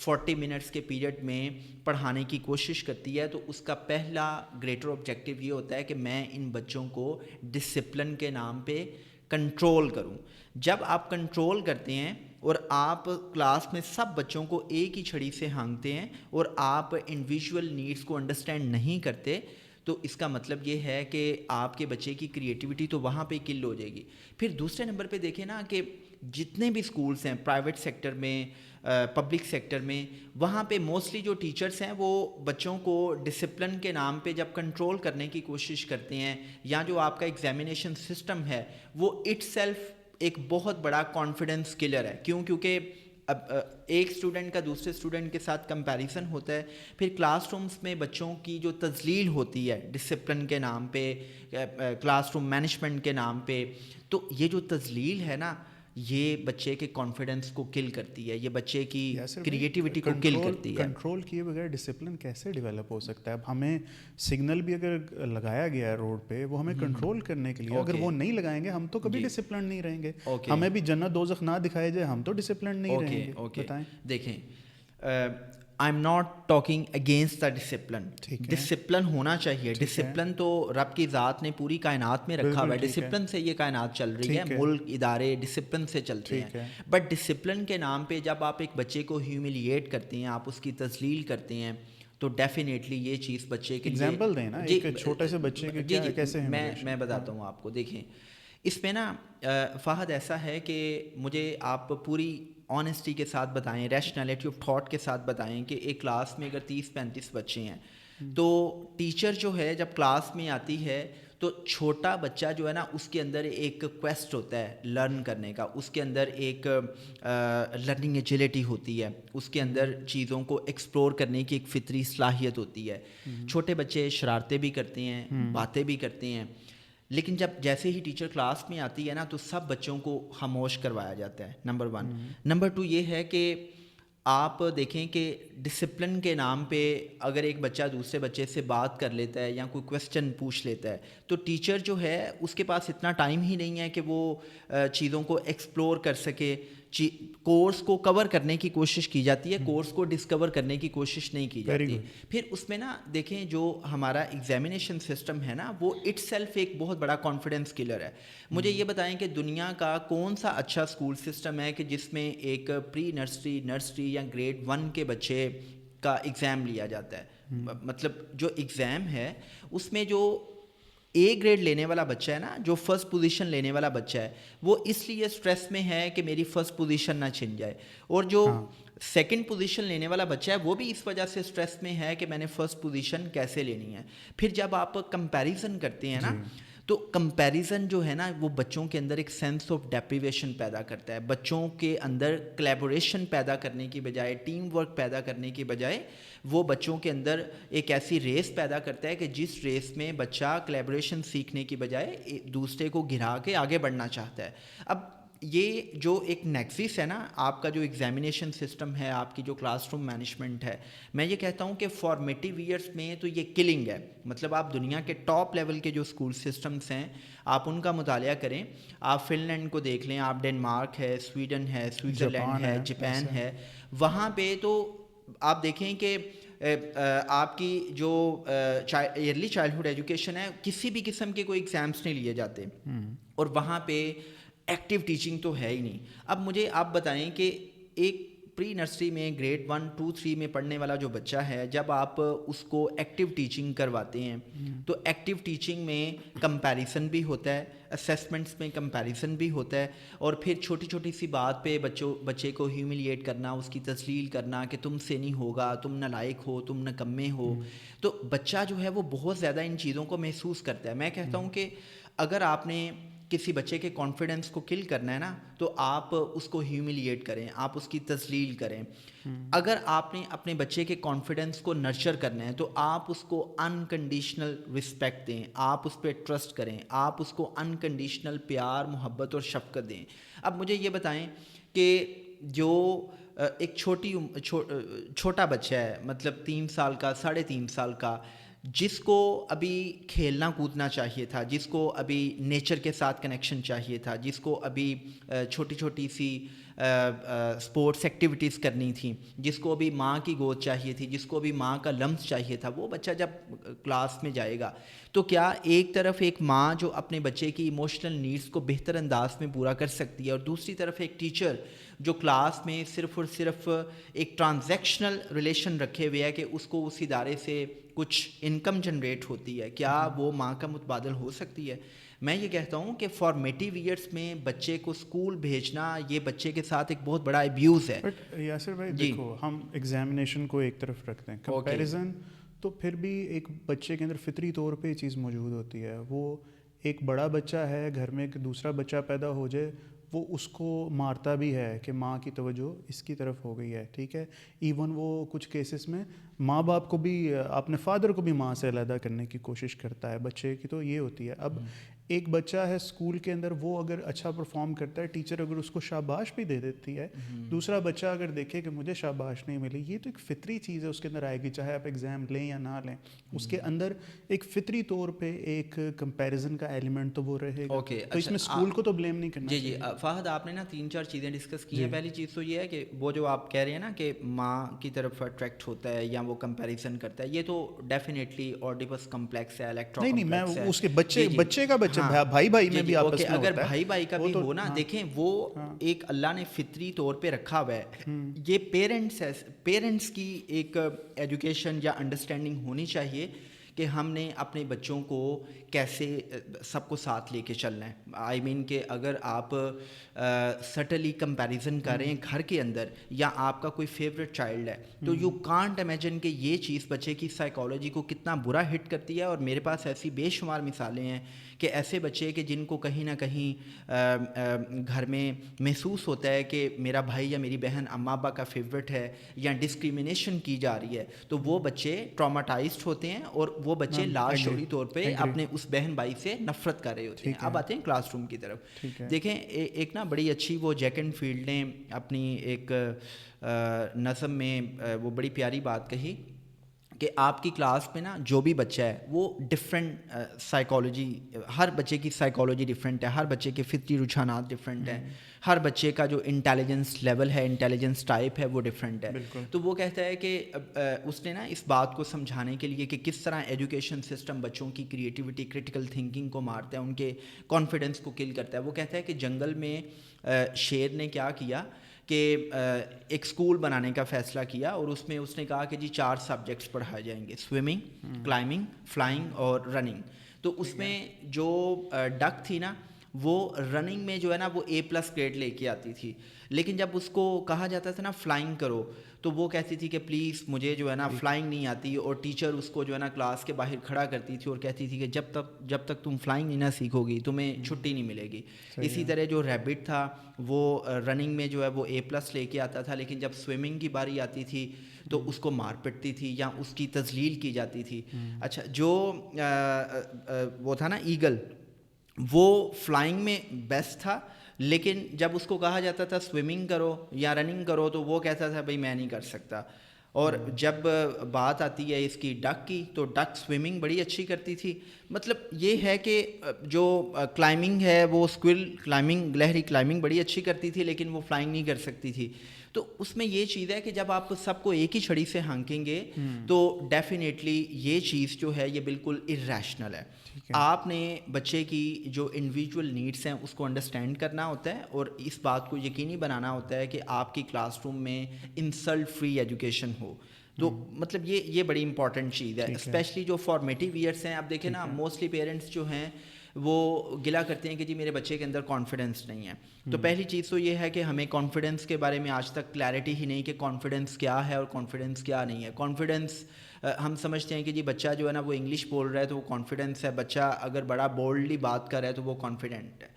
40 منٹس کے پیریڈ میں پڑھانے کی کوشش کرتی ہے تو اس کا پہلا گریٹر آبجیکٹیو یہ ہوتا ہے کہ میں ان بچوں کو ڈسپلن کے نام پہ کنٹرول کروں. جب آپ کنٹرول کرتے ہیں اور آپ کلاس میں سب بچوں کو ایک ہی چھڑی سے ہانکتے ہیں اور آپ انڈیویجول نیڈس کو انڈرسٹینڈ نہیں کرتے تو اس کا مطلب یہ ہے کہ آپ کے بچے کی کریٹیوٹی تو وہاں پہ کل ہو جائے گی. پھر دوسرے نمبر پہ دیکھیں نا کہ جتنے بھی اسکولس ہیں پرائیویٹ سیکٹر میں, پبلک سیکٹر میں, وہاں پہ موسٹلی جو ٹیچرس ہیں وہ بچوں کو ڈسپلن کے نام پہ جب کنٹرول کرنے کی کوشش کرتے ہیں, یا جو آپ کا ایگزامینیشن سسٹم ہے وہ اٹ سیلف ایک بہت بڑا کانفیڈنس کلر ہے. کیونکہ اب ایک اسٹوڈنٹ کا دوسرے اسٹوڈنٹ کے ساتھ کمپیریزن ہوتا ہے. پھر کلاس رومس میں بچوں کی جو تذلیل ہوتی ہے ڈسپلن کے نام پہ, کلاس روم مینجمنٹ کے نام پہ, تو یہ جو تذلیل ہے نا یہ بچے کے کانفیڈنس کو کل کرتی ہے, یہ بچے کی کریٹیوٹی کو کل کرتی ہے. کنٹرول کیے بغیر ڈسپلن کیسے ڈیولپ ہو سکتا ہے؟ اب ہمیں سگنل بھی اگر لگایا گیا ہے روڈ پہ وہ ہمیں کنٹرول کرنے کے لیے, اگر وہ نہیں لگائیں گے ہم تو کبھی ڈسپلن نہیں رہیں گے. ہمیں بھی جنت دوزخ نہ دکھائے جائے ہم تو ڈسپلن نہیں رہیں گے. بتائیں. دیکھیں I am not talking against the discipline. Discipline ہونا چاہیے. ڈسپلن تو رب کی ذات نے پوری کائنات میں رکھا ہوا ہے. ڈسپلن سے یہ کائنات چل رہی ہے, ملک ادارے ڈسپلن سے چلتے ہیں. بٹ ڈسپلن کے نام پہ جب آپ ایک بچے کو ہیوملیٹ کرتے ہیں, آپ اس کی تذلیل کرتے ہیں, تو ڈیفینیٹلی یہ چیز بچے کے ایگزامپل دیں نا ایک چھوٹے سے بچے کے کیسے میں بتاتا ہوں آپ کو. دیکھیں اس میں نا فہد ایسا ہے کہ مجھے آپ پوری آنیسٹی کے ساتھ بتائیں, ریشنلٹی آف تھاٹ کے ساتھ بتائیں کہ ایک کلاس میں اگر 30-35 بچے ہیں تو ٹیچر جو ہے جب کلاس میں آتی ہے تو چھوٹا بچہ جو ہے نا اس کے اندر ایک کویسٹ ہوتا ہے لرن کرنے کا, اس کے اندر ایک لرننگ ایجیلٹی ہوتی ہے, اس کے اندر چیزوں کو ایکسپلور کرنے کی ایک فطری صلاحیت ہوتی ہے. چھوٹے بچے شرارتیں بھی کرتے ہیں, باتیں بھی کرتے ہیں, لیکن جب جیسے ہی ٹیچر کلاس میں آتی ہے نا تو سب بچوں کو خاموش کروایا جاتا ہے. نمبر 1. نمبر 2 یہ ہے کہ آپ دیکھیں کہ ڈسپلن کے نام پہ اگر ایک بچہ دوسرے بچے سے بات کر لیتا ہے یا کوئی کویسچن پوچھ لیتا ہے تو ٹیچر جو ہے اس کے پاس اتنا ٹائم ہی نہیں ہے کہ وہ چیزوں کو ایکسپلور کر سکے. کورس کو کور کرنے کی کوشش کی جاتی ہے, کورس کو ڈسکور کرنے کی کوشش نہیں کی جاتی. پھر اس میں نا دیکھیں جو ہمارا ایگزامینیشن سسٹم ہے نا وہ اٹ سیلف ایک بہت بڑا کانفیڈنس کلر ہے. مجھے یہ بتائیں کہ دنیا کا کون سا اچھا اسکول سسٹم ہے کہ جس میں ایک پری نرسری یا گریڈ 1 کے بچے کا ایگزام لیا جاتا ہے. مطلب جو ایگزام ہے اس میں جو اے گریڈ لینے والا بچہ ہے نا, جو فرسٹ پوزیشن لینے والا بچہ ہے, وہ اس لیے اسٹریس میں ہے کہ میری فرسٹ پوزیشن نہ چھن جائے, اور جو سیکنڈ پوزیشن لینے والا بچہ ہے وہ بھی اس وجہ سے اسٹریس میں ہے کہ میں نے فرسٹ پوزیشن کیسے لینی ہے. پھر جب آپ کمپیریزن کرتے ہیں نا تو کمپیریزن جو ہے نا وہ بچوں کے اندر ایک سینس آف ڈیپریویشن پیدا کرتا ہے. بچوں کے اندر کلیبوریشن پیدا کرنے کی بجائے, ٹیم ورک پیدا کرنے کی بجائے, وہ بچوں کے اندر ایک ایسی ریس پیدا کرتا ہے کہ جس ریس میں بچہ کلیبوریشن سیکھنے کی بجائے دوسرے کو گرا کے آگے بڑھنا چاہتا ہے. اب یہ جو ایک نیکسس ہے نا آپ کا جو ایگزامینیشن سسٹم ہے, آپ کی جو کلاس روم مینجمنٹ ہے, میں یہ کہتا ہوں کہ فارمیٹیو ایئرس میں تو یہ کلنگ ہے. مطلب آپ دنیا کے ٹاپ لیول کے جو اسکول سسٹمس ہیں آپ ان کا مطالعہ کریں. آپ فن لینڈ کو دیکھ لیں, آپ ڈنمارک ہے, سویڈن ہے, سوئٹزرلینڈ ہے, جاپان ہے, وہاں پہ تو آپ دیکھیں کہ آپ کی جو ایرلی چائلڈہڈ ایجوکیشن ہے کسی بھی قسم کے کوئی ایگزامس نہیں لیے جاتے, اور وہاں پہ ایکٹیو ٹیچنگ تو ہے ہی نہیں. اب مجھے آپ بتائیں کہ ایک پری نرسری میں گریڈ 1 2 3 میں پڑھنے والا جو بچہ ہے، جب آپ اس کو ایکٹیو ٹیچنگ کرواتے ہیں تو ایکٹیو ٹیچنگ میں کمپیریزن بھی ہوتا ہے، اسیسمنٹس میں کمپیریزن بھی ہوتا ہے، اور پھر چھوٹی چھوٹی سی بات پہ بچے کو ہیوملیٹ کرنا، اس کی تذلیل کرنا کہ تم سے نہیں ہوگا، تم نالائق ہو، تم نکمے ہو. تو بچہ جو ہے وہ بہت زیادہ ان چیزوں کو محسوس کرتا ہے. میں کہتا ہوں کہ اگر آپ نے کسی بچے کے کانفیڈنس کو کل کرنا ہے نا، تو آپ اس کو ہیوملیٹ کریں، آپ اس کی تذلیل کریں. اگر آپ نے اپنے بچے کے کانفیڈنس کو نرچر کرنا ہے تو آپ اس کو انکنڈیشنل رسپیکٹ دیں، آپ اس پہ ٹرسٹ کریں، آپ اس کو انکنڈیشنل پیار، محبت اور شفقت دیں. اب مجھے یہ بتائیں کہ جو ایک چھوٹا بچہ ہے، مطلب 3 سال کا، 3.5 سال کا، جس کو ابھی کھیلنا کودنا چاہیے تھا، جس کو ابھی نیچر کے ساتھ کنیکشن چاہیے تھا، جس کو ابھی چھوٹی چھوٹی سی اسپورٹس ایکٹیویٹیز کرنی تھیں، جس کو ابھی ماں کی گود چاہیے تھی، جس کو ابھی ماں کا لمس چاہیے تھا، وہ بچہ جب کلاس میں جائے گا تو کیا ایک طرف ایک ماں جو اپنے بچے کی ایموشنل نیڈس کو بہتر انداز میں پورا کر سکتی ہے، اور دوسری طرف ایک ٹیچر جو کلاس میں صرف اور صرف ایک ٹرانزیکشنل ریلیشن رکھے ہوئے ہے کہ اس کو اس ادارے سے کچھ انکم جنریٹ ہوتی ہے، کیا وہ ماں کا متبادل ہو سکتی ہے؟ میں یہ کہتا ہوں کہ فارمیٹیو ایئرس میں بچے کو اسکول بھیجنا یہ بچے کے ساتھ ایک بہت بڑا ابیوز ہے. بٹ یاسر بھائی دیکھو، ہم ایگزامینیشن کو ایک طرف رکھتے ہیں، کمپیریزن تو پھر بھی ایک بچے کے اندر فطری طور پہ یہ چیز موجود ہوتی ہے. وہ ایک بڑا بچہ ہے گھر میں، ایک دوسرا بچہ پیدا ہو جائے، وہ اس کو مارتا بھی ہے کہ ماں کی توجہ اس کی طرف ہو گئی ہے. ٹھیک ہے، ایون وہ کچھ کیسز میں ماں باپ کو بھی، اپنے فادر کو بھی ماں سے علیحدہ کرنے کی کوشش کرتا ہے. بچے کی تو یہ ہوتی ہے. اب ایک بچہ ہے اسکول کے اندر، وہ اگر اچھا پرفارم کرتا ہے، ٹیچر اگر اس کو شاباش بھی دے دیتی ہے، دوسرا بچہ اگر دیکھے کہ مجھے شاباش نہیں ملی، یہ تو ایک فطری چیز ہے اس کے اندر آئے گی، چاہے آپ ایگزام لیں یا نہ لیں. اس کے اندر ایک فطری طور پہ ایک کمپیریزن کا ایلیمنٹ تو وہ رہے گا. تو اس میں اسکول کو تو بلیم نہیں کرنا چاہیے. جی فہد، آپ نے نا 3-4 چیزیں ڈسکس کی ہیں. پہلی چیز تو یہ ہے کہ وہ جو آپ کہہ رہے ہیں نا کہ ماں کی طرف اٹریکٹ ہوتا ہے یا وہ کمپیریزن کرتا ہے، یہ تو ڈیفینیٹلی اوڈیپس کمپلیکس ہے، الیکٹرا نہیں میں کمپلیکس ہے. اس کے بچے کا بھائی میں بھی آپس میں اگر بھائی کا بھی ہو نا، دیکھیں وہ ایک اللہ نے فطری طور پہ رکھا ہوا ہے. یہ پیرنٹس کی ایک ایجوکیشن یا انڈرسٹینڈنگ ہونی چاہیے کہ ہم نے اپنے بچوں کو کیسے سب کو ساتھ لے کے چلنا ہے. آئی مین کہ اگر آپ سٹلی کمپیریزن کر رہے ہیں گھر کے اندر، یا آپ کا کوئی فیوریٹ چائلڈ ہے، تو یو کانٹ امیجن کہ یہ چیز بچے کی سائیکالوجی کو کتنا برا ہٹ کرتی ہے. اور میرے پاس ایسی بے شمار مثالیں ہیں کہ ایسے بچے کہ جن کو کہیں نہ کہیں گھر میں محسوس ہوتا ہے کہ میرا بھائی یا میری بہن اماں ابا کا فیوریٹ ہے، یا ڈسکریمنیشن کی جا رہی ہے، تو وہ بچے ٹراماٹائزڈ ہوتے ہیں اور وہ بچے لاشعوری طور پہ اپنے اس بہن بھائی سے نفرت کر رہے ہوتے ہیں. اب آتے ہیں کلاس روم کی طرف. دیکھیں ایک نا بڑی اچھی وہ جیکنڈ فیلڈ نے اپنی ایک نظم میں وہ بڑی پیاری بات کہی کہ آپ کی کلاس میں نا جو بھی بچہ ہے وہ ڈفرینٹ سائیکالوجی، ہر بچے کی سائیکالوجی ڈفرینٹ ہے، ہر بچے کے فطری رجحانات ڈفرینٹ ہیں، ہر بچے کا جو انٹیلیجنس لیول ہے، انٹیلیجنس ٹائپ ہے، وہ ڈفرینٹ ہے. تو وہ کہتا ہے کہ اس نے نا اس بات کو سمجھانے کے لیے کہ کس طرح ایجوکیشن سسٹم بچوں کی کریٹیوٹی، کرٹیکل تھنکنگ کو مارتا ہے، ان کے کانفیڈنس کو کل کرتا ہے. وہ کہتا ہے کہ جنگل میں شیر نے کیا کیا کہ ایک اسکول بنانے کا فیصلہ کیا، اور اس میں اس نے کہا کہ جی 4 سبجیکٹس پڑھائے جائیں گے، سوئمنگ، کلائمبنگ، فلائنگ اور رننگ. تو اس میں جو ڈک تھی نا، وہ رننگ میں جو ہے نا وہ A+ گریڈ لے کے آتی تھی، لیکن جب اس کو کہا جاتا تھا نا فلائنگ کرو، تو وہ کہتی تھی کہ پلیز مجھے جو ہے نا فلائنگ نہیں آتی، اور ٹیچر اس کو جو ہے نا کلاس کے باہر کھڑا کرتی تھی اور کہتی تھی کہ جب تک تم فلائنگ نہیں نہ سیکھو گی تمہیں چھٹی نہیں ملے گی. اسی طرح جو ریبٹ تھا وہ رننگ میں جو ہے وہ A+ لے کے آتا تھا، لیکن جب سوئمنگ کی باری آتی تھی تو اس کو مار پٹتی تھی یا اس کی تذلیل کی جاتی تھی. اچھا، جو وہ تھا نا ایگل، وہ فلائنگ میں بیسٹ تھا، لیکن جب اس کو کہا جاتا تھا سوئمنگ کرو یا رننگ کرو تو وہ کہتا تھا بھائی میں نہیں کر سکتا. اور جب بات آتی ہے اس کی ڈک کی، تو ڈک سوئمنگ بڑی اچھی کرتی تھی. مطلب یہ ہے کہ جو کلائمبنگ ہے وہ اسکول کلائمبنگ، لہری کلائمبنگ بڑی اچھی کرتی تھی، لیکن وہ فلائنگ نہیں کر سکتی تھی. تو اس میں یہ چیز ہے کہ جب آپ سب کو ایک ہی چھڑی سے ہانکیں گے تو ڈیفینیٹلی یہ چیز جو ہے یہ بالکل ارریشنل ہے. آپ نے بچے کی جو انڈیویجول نیڈس ہیں اس کو انڈرسٹینڈ کرنا ہوتا ہے اور اس بات کو یقینی بنانا ہوتا ہے کہ آپ کی کلاس روم میں انسلٹ فری ایجوکیشن ہو. تو مطلب یہ بڑی امپورٹنٹ چیز ہے, اسپیشلی جو فارمیٹیو ایئرس ہیں. اب دیکھیں نا, موسٹلی پیرنٹس جو ہیں وہ گلا کرتے ہیں کہ جی میرے بچے کے اندر کانفیڈنس نہیں ہے. تو پہلی چیز تو یہ ہے کہ ہمیں کانفیڈنس کے بارے میں آج تک کلیئرٹی ہی نہیں کہ کانفیڈنس کیا ہے اور کانفیڈنس کیا نہیں ہے. کانفیڈنس ہم سمجھتے ہیں کہ جی بچہ جو ہے نا وہ انگلش بول رہا ہے تو وہ کانفیڈنس ہے, بچہ اگر بڑا بولڈلی بات کر رہا ہے تو وہ کانفیڈنٹ ہے.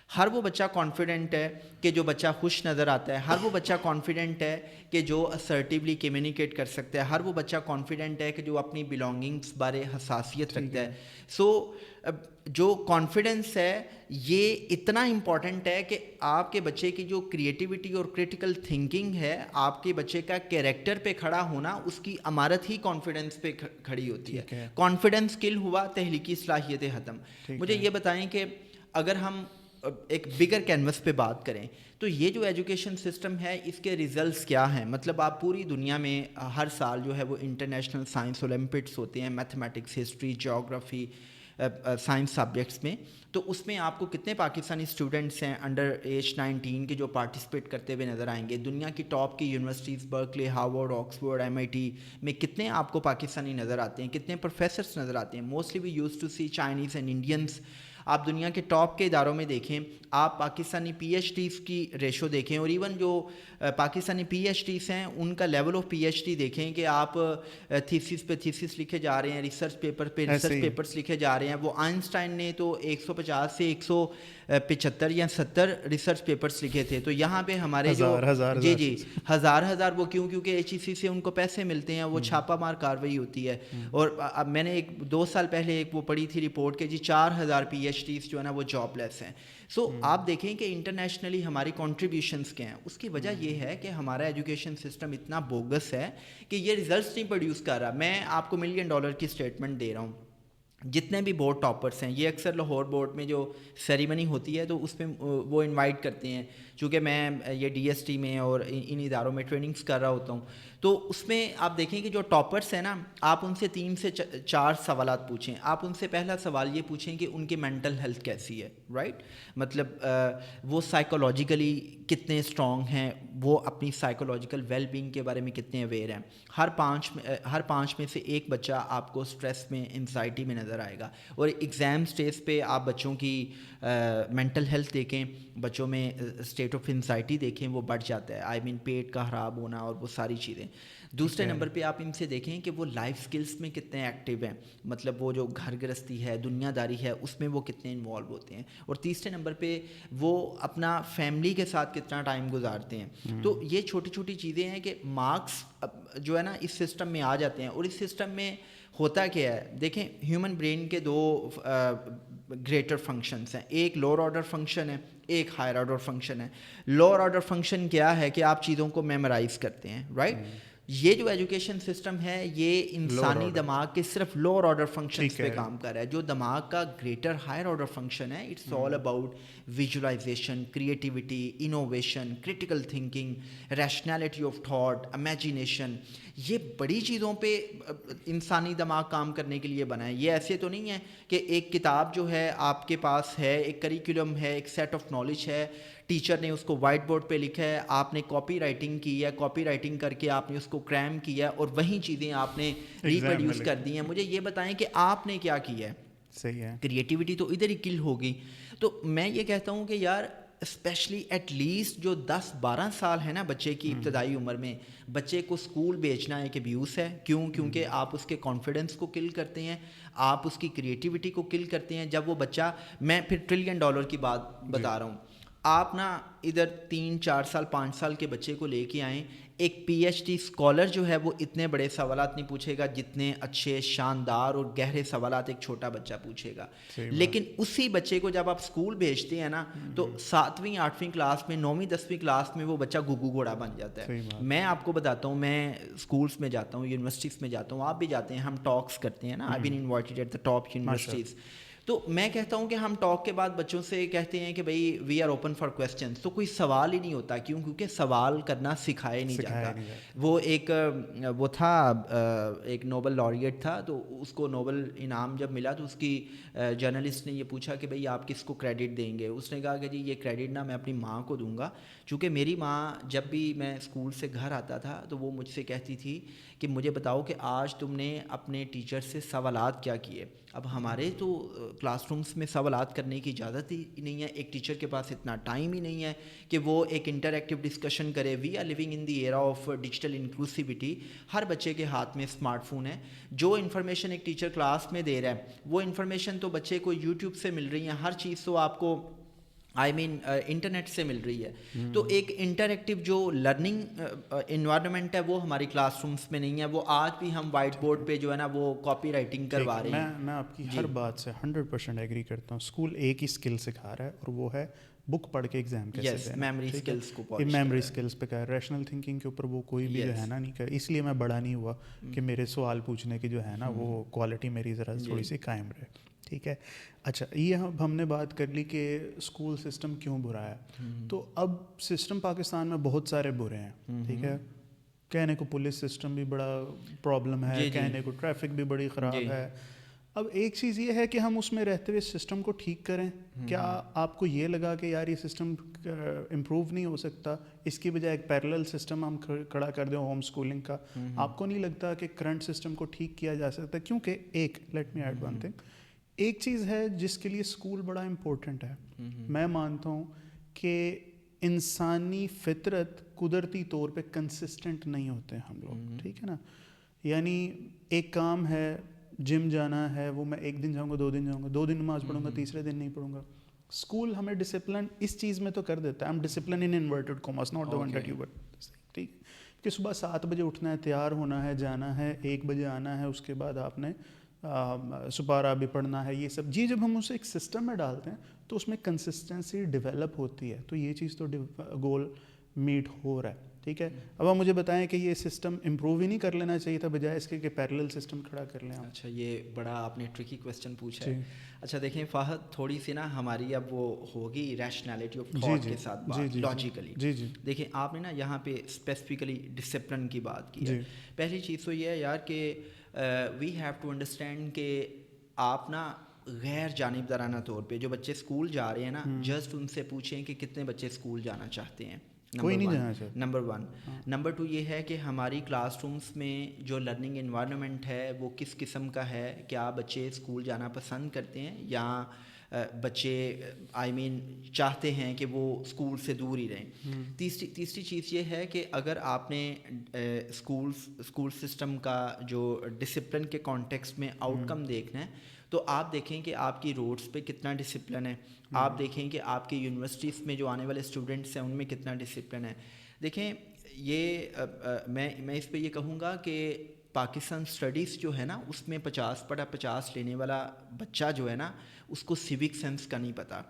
ہر وہ بچہ کانفیڈنٹ ہے کہ جو بچہ خوش نظر آتا ہے. ہر وہ بچہ کانفیڈنٹ ہے کہ جو اسرٹیولی کمیونیکیٹ کر سکتا ہے. ہر وہ بچہ کانفیڈنٹ ہے کہ جو اپنی بلانگنگس بارے حساسیت رکھتا ہے. سو جو کانفیڈنس ہے یہ اتنا امپورٹنٹ ہے کہ آپ کے بچے کی جو کریٹیوٹی اور کرٹیکل تھنکنگ ہے, آپ کے بچے کا کیریکٹر پہ کھڑا ہونا, اس کی عمارت ہی کانفیڈنس پہ کھڑی ہوتی ہے. کانفیڈنس کل ہوا, تحلیقی صلاحیتیں ختم. مجھے یہ بتائیں کہ اگر ہم ایک بگر کینوس پہ بات کریں تو یہ جو ایجوکیشن سسٹم ہے اس کے ریزلٹس کیا ہیں؟ مطلب آپ پوری دنیا میں ہر سال جو ہے وہ انٹرنیشنل سائنس اولمپڈس ہوتے ہیں, mathematics, history, geography, science subjects میں. تو اس میں آپ کو کتنے پاکستانی اسٹوڈنٹس ہیں انڈر ایج 19 کے جو پارٹیسپیٹ کرتے ہوئے نظر آئیں گے؟ دنیا کی ٹاپ کی universities Berkeley, Harvard, Oxford, MIT میں کتنے آپ کو پاکستانی نظر آتے ہیں, کتنے پروفیسرس نظر آتے ہیں؟ Mostly we used to see Chinese and Indians. آپ دنیا کے ٹاپ کے اداروں میں دیکھیں, آپ پاکستانی PhDs کی ریشو دیکھیں, اور ایون جو پاکستانی PhDs ہیں ان کا لیول آف PhD دیکھیں کہ آپ تھیسس پہ تھیسس لکھے جا رہے ہیں, ریسرچ پیپر پہ ریسرچ پیپرس لکھے جا رہے ہیں. وہ آئنسٹائن نے تو 150 سے 175 یا 70 ریسرچ پیپرس لکھے تھے. تو یہاں پہ ہمارے جو جی ہزار وہ کیونکہ HEC سے ان کو پیسے ملتے ہیں, وہ چھاپا مار کارروائی ہوتی ہے. اور اب میں نے 2 سال پہلے ایک وہ پڑھی تھی رپورٹ کہ جی 4000 PhDs جو ہے نا وہ جاب لیس ہیں. سو آپ دیکھیں کہ انٹرنیشنلی ہماری کنٹریبیوشنس کیا ہیں. اس کی وجہ یہ ہے کہ ہمارا ایجوکیشن سسٹم اتنا بوگس ہے کہ یہ ریزلٹس نہیں پروڈیوس کر رہا. میں آپ کو $1 ملین کی اسٹیٹمنٹ دے رہا ہوں. جتنے بھی بورڈ ٹاپرس ہیں, یہ اکثر لاہور بورڈ میں جو سیریمنی ہوتی ہے تو اس میں وہ انوائٹ کرتے ہیں, چونکہ میں یہ DST میں اور ان اداروں میں ٹریننگس کر رہا ہوتا ہوں. تو اس میں آپ دیکھیں کہ جو ٹاپرس ہیں نا, آپ ان سے 3 سے 4 سوالات پوچھیں. آپ ان سے پہلا سوال یہ پوچھیں کہ ان کی مینٹل ہیلتھ کیسی ہے, رائٹ؟ مطلب وہ سائیکولوجیکلی کتنے اسٹرانگ ہیں, وہ اپنی سائیکولوجیکل ویل بینگ کے بارے میں کتنے اویئر ہیں. ہر 5 میں سے ایک بچہ آپ کو اسٹریس میں, انزائٹی میں نظر آئے گا. اور ایگزام اسٹیج پہ آپ بچوں کی مینٹل ہیلتھ دیکھیں, بچوں میں اسٹیٹ آف انزائٹی دیکھیں, وہ بڑھ جاتا ہے. آئی مین پیٹ کا خراب ہونا اور وہ ساری چیزیں. دوسرے نمبر پہ آپ ان سے دیکھیں کہ وہ لائف سکلز میں کتنے ایکٹیو ہیں, مطلب وہ جو گھر گرہستی ہے, دنیا داری ہے, اس میں وہ کتنے انوالو ہوتے ہیں. اور تیسرے نمبر پہ وہ اپنا فیملی کے ساتھ کتنا ٹائم گزارتے ہیں. تو یہ چھوٹی چھوٹی چیزیں ہیں کہ مارکس جو ہے نا اس سسٹم میں آ جاتے ہیں. اور اس سسٹم میں ہوتا کیا ہے, دیکھیں ہیومن برین کے 2 گریٹر فنکشنس ہیں. ایک لوور آرڈر فنکشن ہے, ایک ہائر آرڈر فنکشن ہے. لوور آرڈر فنکشن کیا ہے کہ آپ چیزوں کو میمورائز کرتے ہیں, رائٹ؟ یہ جو ایجوکیشن سسٹم ہے یہ انسانی دماغ کے صرف لوور آرڈر فنکشنز پہ کام کر رہا ہے. جو دماغ کا گریٹر ہائر آرڈر فنکشن ہے, it's all about visualisation, creativity, innovation, critical thinking, rationality of thought, imagination. یہ بڑی چیزوں پہ انسانی دماغ کام کرنے کے لیے بنا ہے. یہ ایسے تو نہیں ہے کہ ایک کتاب جو ہے آپ کے پاس ہے, ایک کریکولم ہے, ایک سیٹ آف نالج ہے, ٹیچر نے اس کو وائٹ بورڈ پہ لکھا ہے, آپ نے کاپی رائٹنگ کی ہے, کاپی رائٹنگ کر کے آپ نے اس کو کریم کیا اور وہی چیزیں آپ نے ریپروڈیوس کر دی ہیں. مجھے یہ بتائیں کہ آپ نے کیا کیا ہے؟ صحیح ہے. کریٹیوٹی تو ادھر ہی کل ہوگی. تو میں یہ کہتا ہوں کہ یار اسپیشلی ایٹ لیسٹ جو 10-12 سال ہے نا بچے کی ابتدائی عمر میں, بچے کو اسکول بھیجنا ایک ابیوس ہے. کیونکہ آپ اس کے کانفیڈنس کو کل کرتے ہیں, آپ اس کی کریٹیوٹی کو کل کرتے ہیں. جب وہ بچہ, میں پھر $1 ٹریلین کی بات بتا رہا ہوں, آپ نا ادھر 3-4 سال 5 سال کے بچے کو لے کے آئیں, ایک PhD اسکالر جو ہے وہ اتنے بڑے سوالات نہیں پوچھے گا جتنے اچھے, شاندار اور گہرے سوالات ایک چھوٹا بچہ پوچھے گا. لیکن اسی بچے کو جب آپ اسکول بھیجتے ہیں نا تو 7ویں 8ویں کلاس میں, 9ویں 10ویں کلاس میں وہ بچہ گگو گھوڑا بن جاتا ہے. میں آپ کو بتاتا ہوں, میں اسکولس میں جاتا ہوں, یونیورسٹیز میں جاتا ہوں, آپ بھی جاتے ہیں, ہم ٹاکس کرتے ہیں نا. I been invited at the top universities. تو میں کہتا ہوں کہ ہم ٹاک کے بعد بچوں سے کہتے ہیں کہ بھئی we are open for questions, تو کوئی سوال ہی نہیں ہوتا. کیوں؟ کیونکہ سوال کرنا سکھایا نہیں جاتا. وہ تھا ایک نوبل لاریٹ تھا، تو اس کو نوبل انعام جب ملا تو اس کی جرنلسٹ نے یہ پوچھا کہ بھئی آپ کس کو کریڈٹ دیں گے. اس نے کہا کہ جی یہ کریڈٹ نا میں اپنی ماں کو دوں گا، چونکہ میری ماں جب بھی میں اسکول سے گھر آتا تھا تو وہ مجھ سے کہتی تھی کہ مجھے بتاؤ کہ آج تم نے اپنے ٹیچر سے سوالات کیا کیے. اب ہمارے تو کلاس رومس میں سوالات کرنے کی اجازت ہی نہیں ہے، ایک ٹیچر کے پاس اتنا ٹائم ہی نہیں ہے کہ وہ ایک انٹریکٹیو ڈسکشن کرے. We are living in the era of digital inclusivity. ہر بچے کے ہاتھ میں اسمارٹ فون ہے. جو انفارمیشن ایک ٹیچر کلاس میں دے رہا ہے وہ انفارمیشن تو بچے کو یوٹیوب سے مل رہی ہیں، ہر چیز تو آپ کو انٹرنیٹ سے مل رہی ہے. تو ایک انٹریکٹیو جو لرننگ انوائرمنٹ ہے وہ ہماری کلاس رومس میں نہیں ہے. وہ آج بھی ہم وائٹ بورڈ پہ جو ہے نا وہ کاپی رائٹنگ کروا رہے ہیں. میں آپ کی ہر بات سے 100% ایگری کرتا ہوں. اسکول ایک ہی اسکل سکھا رہا ہے اور وہ ہے بک پڑھ کے ایگزام کیسے دینا. میموری اسکلس کو میموری اسکلس پہ کہا، ریشنل تھنکنگ کے اوپر وہ کوئی بھی جو ہے نا نہیں کر. اس لیے میں بڑا نہیں ہوا کہ میرے سوال پوچھنے کی جو ہے نا وہ کوالٹی میری ذرا تھوڑی سی قائم رہے. ٹھیک ہے. اچھا یہ ہم نے بات کر لی کہ اسکول سسٹم کیوں برا ہے. تو اب سسٹم پاکستان میں بہت سارے برے ہیں. ٹھیک ہے. کہنے کو پولیس سسٹم بھی بڑا پرابلم ہے، کہنے کو ٹریفک بھی بڑی خراب ہے. اب ایک چیز یہ ہے کہ ہم اس میں رہتے ہوئے سسٹم کو ٹھیک کریں. کیا آپ کو یہ لگا کہ یار یہ سسٹم امپروو نہیں ہو سکتا، اس کی بجائے ایک پیرلل سسٹم ہم کھڑا کر دیں ہوم اسکولنگ کا؟ آپ کو نہیں لگتا کہ کرنٹ سسٹم کو ٹھیک کیا جا سکتا؟ کیونکہ ایک let me add one thing, ایک چیز ہے جس کے لیے اسکول بڑا امپورٹنٹ ہے. میں مانتا ہوں کہ انسانی فطرت قدرتی طور پہ کنسسٹنٹ نہیں ہوتے ہم لوگ. ٹھیک ہے نا. یعنی ایک کام ہے، جم جانا ہے، وہ میں ایک دن جاؤں گا، 2 دن جاؤں گا، 2 دن نماز پڑھوں گا، تیسرے دن نہیں پڑھوں گا. اسکول ہمیں ڈسپلن اس چیز میں تو کر دیتا ہے. I'm discipline in inverted commas, not the one that you were. ٹھیک ہے. کہ صبح 7 بجے اٹھنا ہے، تیار ہونا ہے، جانا ہے، 1 بجے آنا ہے، اس کے بعد آپ نے سپارہ بھی پڑھنا ہے. یہ سب جی جب ہم اسے ایک سسٹم میں ڈالتے ہیں تو اس میں کنسسٹنسی ڈیولپ ہوتی ہے. تو یہ چیز تو گول میٹ ہو رہا ہے. ٹھیک ہے. اب آپ مجھے بتائیں کہ یہ سسٹم امپروو ہی نہیں کر لینا چاہیے تھا بجائے اس کے کہ پیرلل سسٹم کھڑا کر لیں. اچھا یہ بڑا آپ نے ٹرکی کویسچن پوچھا ہے. اچھا دیکھیں فہد، تھوڑی سی نا ہماری اب وہ ہوگی ریشنلٹی آف تھاٹ کے ساتھ بات، لاجیکلی. دیکھیں آپ نے نا یہاں پہ اسپیسیفکلی ڈسپلن کی بات کی ہے. پہلی چیز تو یہ ہے یار کہ وی ہیو ٹو انڈرسٹینڈ کہ آپ نا غیر جانبدارانہ طور پہ جو بچے اسکول جا رہے ہیں نا، جسٹ ان سے پوچھیں کہ کتنے بچے اسکول جانا چاہتے ہیں. نمبر 1. نمبر 2 یہ ہے کہ ہماری کلاس رومس میں جو لرننگ انوائرمنٹ ہے وہ کس قسم کا ہے. کیا بچے اسکول جانا پسند کرتے ہیں یا بچے چاہتے ہیں کہ وہ اسکول سے دور ہی رہیں. تیسری چیز یہ ہے کہ اگر آپ نے اسکول سسٹم کا جو ڈسپلن کے کانٹیکسٹ میں آؤٹ کم دیکھنا ہے تو آپ دیکھیں کہ آپ کی روڈس پہ کتنا ڈسپلن ہے. آپ دیکھیں کہ آپ کی یونیورسٹیز میں جو آنے والے اسٹوڈنٹس ہیں ان میں کتنا ڈسپلن ہے. دیکھیں یہ میں اس پہ یہ کہوں گا کہ پاکستان اسٹڈیز جو ہے نا اس میں 50/50 لینے والا بچہ جو ہے نا اس کو سیوک سینس کا نہیں پتہ.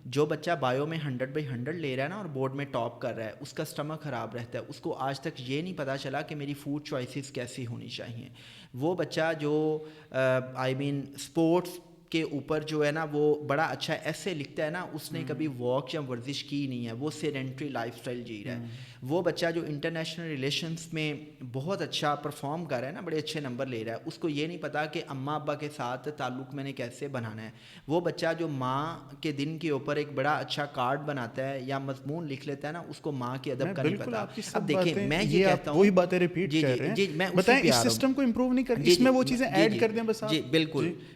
جو بچہ بایو میں 100/100 لے رہا ہے نا اور بورڈ میں ٹاپ کر رہا ہے اس کا اسٹمک خراب رہتا ہے. اس کو آج تک یہ نہیں پتہ چلا کہ میری فوڈ چوائسیز کیسی ہونی چاہیے. وہ بچہ جو اسپورٹس کے اوپر جو ہے نا وہ بڑا اچھا ایسے لکھتا ہے نا، اس نے کبھی واک یا ورزش کی نہیں ہے، وہ سیڈنٹری لائف اسٹائل جی رہا ہے. وہ بچہ جو انٹرنیشنل ریلیشنس میں بہت اچھا پرفارم کر رہا ہے نا، بڑے اچھے نمبر لے رہا ہے، اس کو یہ نہیں پتا کہ اماں ابا کے ساتھ تعلق میں نے کیسے بنانا ہے. وہ بچہ جو ماں کے دن کے اوپر ایک بڑا اچھا کارڈ بناتا ہے یا مضمون لکھ لیتا ہے نا، اس کو ماں کے ادب کا نہیں پتا. اب دیکھیں میں یہ کہتا ہوں وہی باتیں ریپیٹ کر رہے ہیں. میں بتائیں اس سسٹم کو امپروو نہیں کر، اس میں وہ چیزیں ایڈ کر دیں بس. جی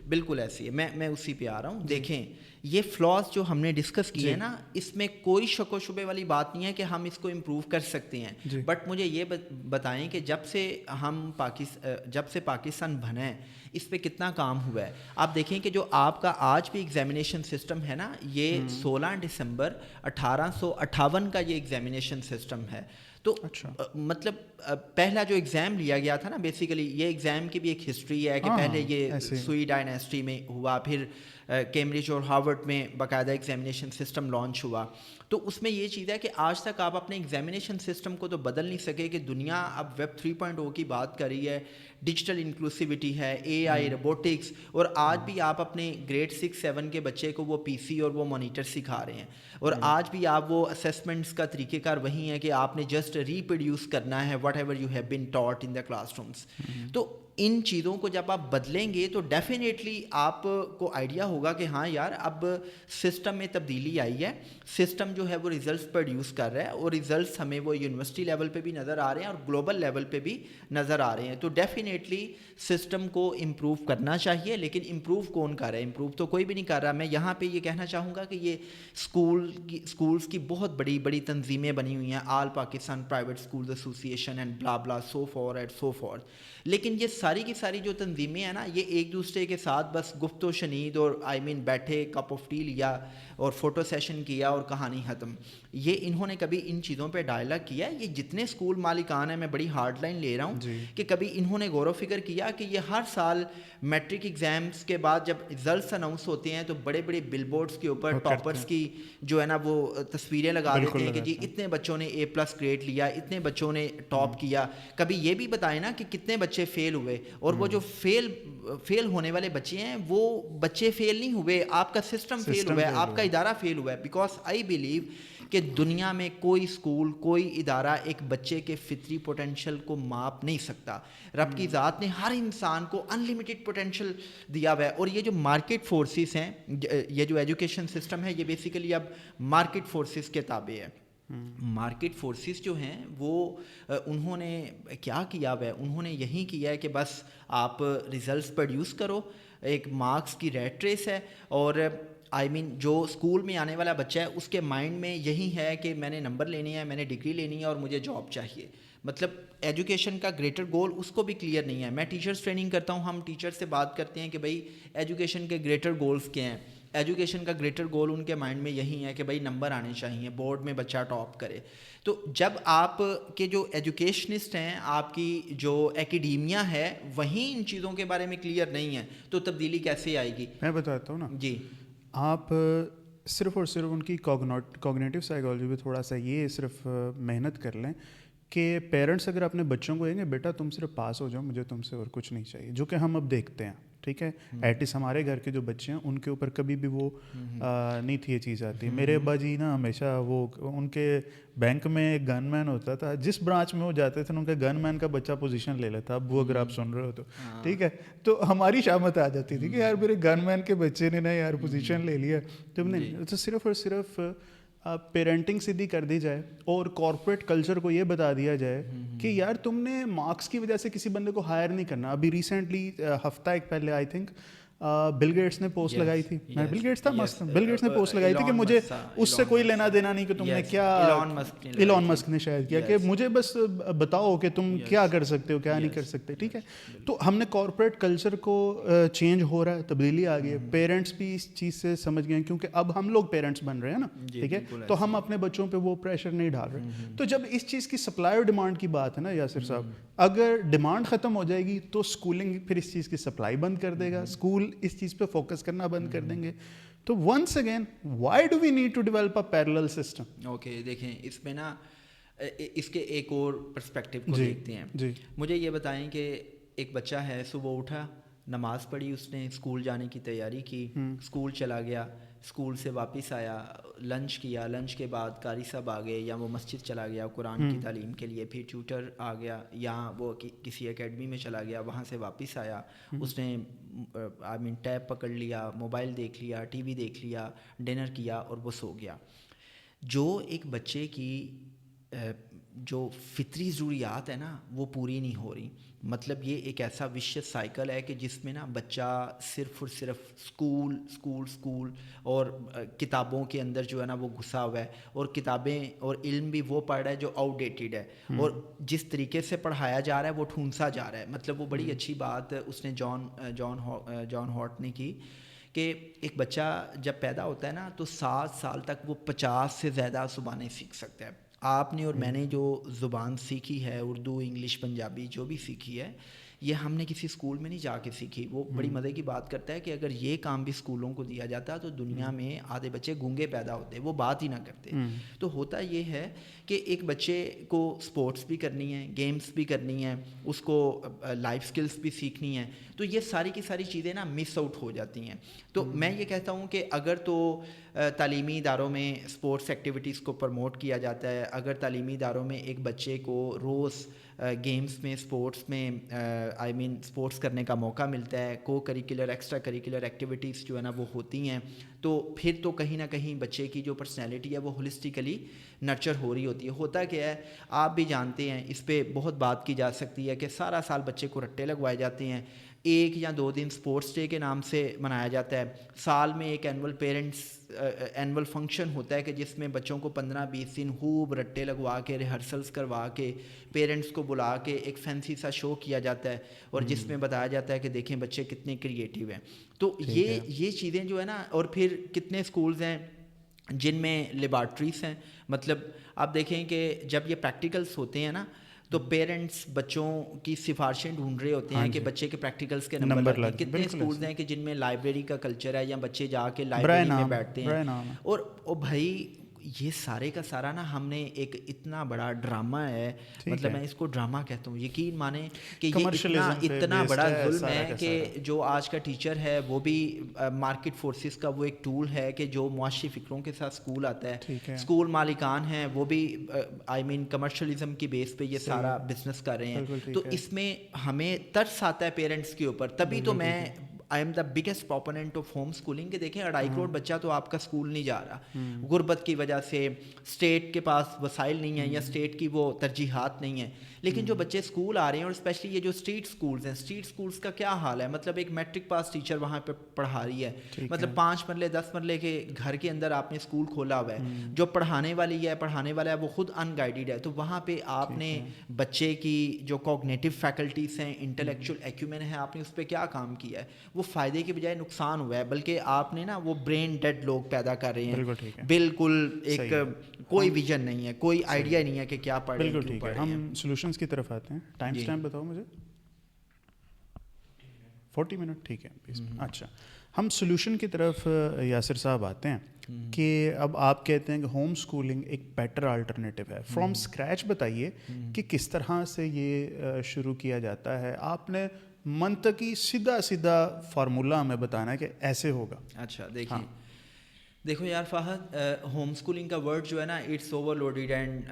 بالکل ایسی ہے. میں اسی پہ آ رہا ہوں. دیکھیں یہ فلاز جو ہم نے ڈسکس کیے ہیں نا، اس میں کوئی شک و شبے والی بات نہیں ہے کہ ہم اس کو امپروو کر سکتے ہیں. بٹ مجھے یہ بتائیں کہ جب سے پاکستان بنا ہے اس پہ کتنا کام ہوا ہے. آپ دیکھیں کہ جو آپ کا آج بھی ایگزامینیشن سسٹم ہے نا، یہ 16 دسمبر 1858 کا یہ ایگزامینیشن سسٹم ہے. تو مطلب پہلا جو ایگزام لیا گیا تھا نا، بیسیکلی یہ ایگزام کی بھی ایک ہسٹری ہے کہ پہلے یہ سوئی ڈائنیسٹی میں ہوا، پھر کیمبرج اور ہارورڈ میں باقاعدہ ایگزامینیشن سسٹم لانچ ہوا. تو اس میں یہ چیز ہے کہ آج تک آپ اپنے ایگزامینیشن سسٹم کو تو بدل نہیں سکے کہ دنیا اب ویب 3.0 کی بات کر رہی ہے، ڈیجیٹل انکلوسیوٹی ہے, اے آئی, روبوٹکس, اور آج بھی آپ اپنے گریڈ 6-7 کے بچے کو وہ پی سی اور وہ مانیٹر سکھا رہے ہیں, اور آج بھی آپ وہ اسیسمنٹس کا طریقہ کار وہی ہے کہ آپ نے جسٹ ریپروڈیوس کرنا ہے whatever you have been taught in the classrooms. تو ان چیزوں کو جب آپ بدلیں گے تو ڈیفینیٹلی آپ کو آئیڈیا ہوگا کہ ہاں یار اب سسٹم میں تبدیلی آئی ہے, سسٹم جو ہے وہ ریزلٹس پروڈیوس کر رہا ہے, اور ریزلٹس ہمیں وہ یونیورسٹی لیول پہ بھی نظر آ رہے ہیں اور گلوبل لیول پہ بھی نظر آ رہے ہیں. تو ڈیفینیٹلی سسٹم کو امپروو کرنا چاہیے, لیکن امپروو کون کر رہا ہے؟ امپروو تو کوئی بھی نہیں کر رہا. میں یہاں پہ یہ کہنا چاہوں گا کہ یہ اسکولس کی بہت بڑی بڑی تنظیمیں بنی ہوئی ہیں, آل پاکستان پرائیویٹ اسکولز ایسوسی ایشن اینڈ بلا بلا سو فور اینڈ سو فور, لیکن یہ ساری کی ساری جو تنظیمیں ہیں نا, یہ ایک دوسرے کے ساتھ بس گفت و شنید اور بیٹھے کپ آف ٹی لیا اور فوٹو سیشن کیا اور کہانی ختم. یہ انہوں نے کبھی ان چیزوں پہ ڈائلاگ کیا ہے؟ یہ جتنے اسکول مالکان ہیں, میں بڑی ہارڈ لائن لے رہا ہوں کہ کبھی انہوں نے غور و فکر کیا کہ یہ ہر سال میٹرک ایگزامس کے بعد جب رزلٹس اناؤنس ہوتے ہیں تو بڑے بڑے بل بورڈس کے اوپر ٹاپرس کی جو ہے نا وہ تصویریں لگا دیتے ہیں کہ جی اتنے بچوں نے اے پلس گریڈ لیا, اتنے بچوں نے ٹاپ کیا. کبھی یہ بھی بتائیں نا کہ کتنے بچے فیل ہوئے, اور وہ جو فیل ہونے والے بچے ہیں وہ بچے فیل نہیں ہوئے, آپ کا سسٹم فیل ہوا ہے, آپ کا ادارہ فیل ہوا ہے. بیکاز آئی بلیو کہ دنیا میں کوئی اسکول, کوئی ادارہ ایک بچے کے فطری پوٹینشیل کو ماپ نہیں سکتا. رب کی ذات نے ہر انسان کو انلمیٹڈ پوٹینشیل دیا ہوا ہے, اور یہ جو مارکیٹ فورسز ہیں, یہ جو ایجوکیشن سسٹم ہے, یہ بیسیکلی اب مارکیٹ فورسز کے تابع ہے. مارکیٹ فورسز جو ہیں وہ انہوں نے کیا کیا ہوا ہے؟ انہوں نے یہی کیا ہے کہ بس آپ ریزلٹس پروڈیوس کرو, ایک مارکس کی ریٹ ریس ہے, اور جو اسکول میں آنے والا بچہ ہے اس کے مائنڈ میں یہی ہے کہ میں نے نمبر لینے ہیں, میں نے ڈگری لینی ہے اور مجھے جاب چاہیے. مطلب ایجوکیشن کا گریٹر گول اس کو بھی کلیئر نہیں ہے. میں ٹیچرس ٹریننگ کرتا ہوں, ہم ٹیچر سے بات کرتے ہیں کہ بھائی ایجوکیشن کے گریٹر گولز کیا ہیں. ایجوکیشن کا گریٹر گول ان کے مائنڈ میں یہی ہے کہ بھائی نمبر آنے چاہیے, بورڈ میں بچہ ٹاپ کرے. تو جب آپ کے جو ایجوکیشنسٹ ہیں, آپ کی جو ایکیڈیمیا ہے, وہیں ان چیزوں کے بارے میں کلیئر نہیں ہے, تو تبدیلی کیسے آئے گی؟ میں بتاتا ہوں نا جی. آپ صرف اور صرف ان کی کوگنیٹو سائیکالوجی پہ تھوڑا سا یہ صرف محنت کر لیں کہ پیرنٹس اگر اپنے بچوں کو کہیں گے بیٹا تم صرف پاس ہو جاؤ, مجھے تم سے اور کچھ نہیں چاہیے, جو کہ ہم اب دیکھتے ہیں, ٹھیک ہے, ایٹ لیسٹ ہمارے گھر کے جو بچے ہیں ان کے اوپر کبھی بھی وہ نہیں تھی یہ چیز آتی. میرے ابا جی نا ہمیشہ وہ ان کے بینک میں ایک گن مین ہوتا تھا, جس برانچ میں وہ جاتے تھے ان کے گن مین کا بچہ پوزیشن لے لیتا. اب وہ اگر آپ سن رہے ہو تو ٹھیک ہے, تو ہماری شامت آ جاتی تھی کہ یار میرے گن مین کے بچے نے نا یار پوزیشن لے لیا. تم نے تو صرف اور صرف پیرنٹنگ سیدھی کر دی جائے اور کارپوریٹ کلچر کو یہ بتا دیا جائے کہ یار تم نے مارکس کی وجہ سے کسی بندے کو ہائر نہیں کرنا. ابھی ریسنٹلی ہفتہ ایک پہلے آئی تھنک بل گیٹس نے پوسٹ لگائی تھی, میں بل گیٹس تھا مست, بل گیٹس نے پوسٹ لگائی تھی کہ مجھے اس سے کوئی لینا دینا نہیں کہ تم نے کیا, ایلون مسک نے شاید کیا کہ مجھے بس بتاؤ کہ تم کیا کر سکتے ہو کیا نہیں کر سکتے. ٹھیک ہے, تو ہم نے کارپوریٹ کلچر کو چینج ہو رہا ہے, تبدیلی آ گئی ہے, پیرنٹس بھی اس چیز سے سمجھ گئے ہیں کیونکہ اب ہم لوگ پیرنٹس بن رہے ہیں نا, ٹھیک ہے, تو ہم اپنے بچوں پہ وہ پریشر نہیں ڈال رہے. تو جب اس چیز کی سپلائی اور ڈیمانڈ کی بات ہے نا یاسر صاحب, اگر ڈیمانڈ ختم ہو جائے گی تو اسکولنگ پھر اس چیز کی سپلائی بند کر دے گا, اسکول اس چیز پہ فوکس کرنا بند کر دیں گے. تو once again why do we need to develop a parallel system? Okay, دیکھیں اس میں نا اس کے ایک اور پرسپیکٹیو کو دیکھتے ہیں. مجھے یہ بتائیں کہ ایک بچہ ہے, صبح اٹھا, نماز پڑھی اس نے, اسکول جانے کی تیاری کی, اسکول چلا گیا, اسکول سے واپس آیا, لنچ کیا, لنچ کے بعد قاری صاحب آ گئے, یا وہ مسجد چلا گیا قرآن کی تعلیم کے لیے, پھر ٹیوٹر آ گیا, یا وہ کسی اکیڈمی میں چلا گیا, وہاں سے واپس آیا, اس نے ٹیب پکڑ لیا, موبائل دیکھ لیا, ٹی وی دیکھ لیا, ڈنر کیا اور وہ سو گیا. جو ایک بچے کی جو فطری ضروریات ہیں نا وہ پوری نہیں ہو رہی. مطلب یہ ایک ایسا وشیس سائیکل ہے کہ جس میں نا بچہ صرف اور صرف اسکول اور کتابوں کے اندر جو ہے نا وہ گھسا ہوا ہے, اور کتابیں اور علم بھی وہ پڑھ رہا ہے جو آؤٹ ڈیٹیڈ ہے, اور جس طریقے سے پڑھایا جا رہا ہے وہ ٹھونسا جا رہا ہے. مطلب وہ بڑی اچھی بات اس نے جان ہارٹ نے کی کہ ایک بچہ جب پیدا ہوتا ہے نا تو 7 سال تک وہ 50 سے زیادہ زبانیں سیکھ سکتا ہے. آپ نے اور میں نے جو زبان سیکھی ہے, اردو, انگلش, پنجابی, جو بھی سیکھی ہے, یہ ہم نے کسی اسکول میں نہیں جا کے سیکھی. وہ بڑی مزے کی بات کرتا ہے کہ اگر یہ کام بھی اسکولوں کو دیا جاتا تو دنیا میں آدھے بچے گونگے پیدا ہوتے, وہ بات ہی نہ کرتے. تو ہوتا یہ ہے کہ ایک بچے کو اسپورٹس بھی کرنی ہے, گیمس بھی کرنی ہے, اس کو لائف اسکلس بھی سیکھنی ہے, تو یہ ساری کی ساری چیزیں نا مس آؤٹ ہو جاتی ہیں. تو میں یہ کہتا ہوں کہ اگر تو تعلیمی اداروں میں اسپورٹس ایکٹیویٹیز کو پروموٹ کیا جاتا ہے, اگر تعلیمی اداروں میں ایک بچے کو روز گیمز میں, اسپورٹس میں اسپورٹس کرنے کا موقع ملتا ہے, کو کریکولر ایکسٹرا کریکولر ایکٹیویٹیز جو ہے نا وہ ہوتی ہیں, تو پھر تو کہیں نہ کہیں بچے کی جو پرسنالٹی ہے وہ ہولسٹیکلی نرچر ہو رہی ہوتی ہے. ہوتا کیا ہے آپ بھی جانتے ہیں, اس پہ بہت بات کی جا سکتی ہے کہ سارا سال بچے کو رٹے لگوائے جاتے ہیں, 1 یا 2 دن اسپورٹس ڈے کے نام سے منایا جاتا ہے, سال میں ایک اینول فنکشن ہوتا ہے کہ جس میں بچوں کو 15-20 دن خوب رٹے لگوا کے ریہرسلس کروا کے پیرنٹس کو بلا کے ایک فینسی سا شو کیا جاتا ہے, اور جس میں بتایا جاتا ہے کہ دیکھیں بچے کتنے کریٹیو ہیں. تو یہ چیزیں جو ہے نا, اور پھر کتنے اسکولز ہیں جن میں لیبارٹریز ہیں. مطلب آپ دیکھیں کہ جب یہ پریکٹیکلس ہوتے ہیں نا تو پیرنٹس بچوں کی سفارشیں ڈھونڈ رہے ہوتے ہیں کہ بچے کے پریکٹیکلس کے نمبر لگیں. کتنے اسکولز ہیں کہ جن میں لائبریری کا کلچر ہے, یا بچے جا کے لائبریری میں بیٹھتے ہیں, اور بھائی یہ سارے کا سارا نا ہم نے ایک اتنا بڑا ڈرامہ ہے, مطلب میں اس کو ڈرامہ کہتا ہوں, یقین مانیں کہ یہ اتنا بڑا ظلم ہے کہ جو آج کا ٹیچر ہے وہ بھی مارکیٹ فورسز کا وہ ایک ٹول ہے کہ جو معاشی فکروں کے ساتھ اسکول آتا ہے. اسکول مالکان ہیں وہ بھی کمرشلزم کی بیس پہ یہ سارا بزنس کر رہے ہیں. تو اس میں ہمیں ترس آتا ہے پیرنٹس کے اوپر. تبھی تو میں I am the biggest proponent of home schooling کہ دیکھیں 2.5 کروڑ بچہ تو آپ کا اسکول نہیں جا رہا, غربت کی وجہ سے, اسٹیٹ کے پاس وسائل نہیں ہیں یا اسٹیٹ کی وہ ترجیحات نہیں ہیں. لیکن جو بچے اسکول آ رہے ہیں, اور اسپیشلی یہ جو اسٹریٹ اسکولز ہیں, اسٹریٹ اسکولز کا کیا حال ہے, مطلب ایک میٹرک پاس ٹیچر وہاں پہ پڑھا رہی ہے, مطلب 5 مرلے 10 مرلے کے گھر کے اندر آپ نے اسکول کھولا ہوا ہے, جو پڑھانے والا ہے وہ خود ان گائیڈڈ ہے. تو وہاں پہ آپ نے بچے کی جو کوگنیٹو فیکلٹیز ہیں, انٹلیکچوئل ایکیومن ہے, آپ نے اس پہ کیا کام کیا ہے, وہ فائدے کے بجائے نقصان ہوا ہے. بلکہ آپ نے نا وہ برین ڈیڈ لوگ پیدا کر رہے ہیں, بالکل ایک کوئی ویژن نہیں ہے, کوئی آئیڈیا نہیں ہے کہ کیا پڑھ رہے ہیں, کیوں پڑھ رہے ہیں. ہم سولوشنز کی طرف آتے ہیں. ٹائم اسٹیمپ بتاؤ مجھے. 40 منٹ, ٹھیک ہے. اچھا, ہم سولوشن کی طرف یاسر صاحب آتے ہیں کہ اب آپ کہتے ہیں کہ ہوم اسکولنگ ایک بیٹر آلٹرنیٹیو ہے. فرام اسکریچ بتائیے کہ کس طرح سے یہ شروع کیا جاتا ہے. آپ نے منطقی سیدھا فارمولہ ہمیں بتانا ہے کہ ایسے ہوگا. اچھا دیکھو یار فہد, ہوم اسکولنگ کا ورڈ جو ہے نا, it's overloaded and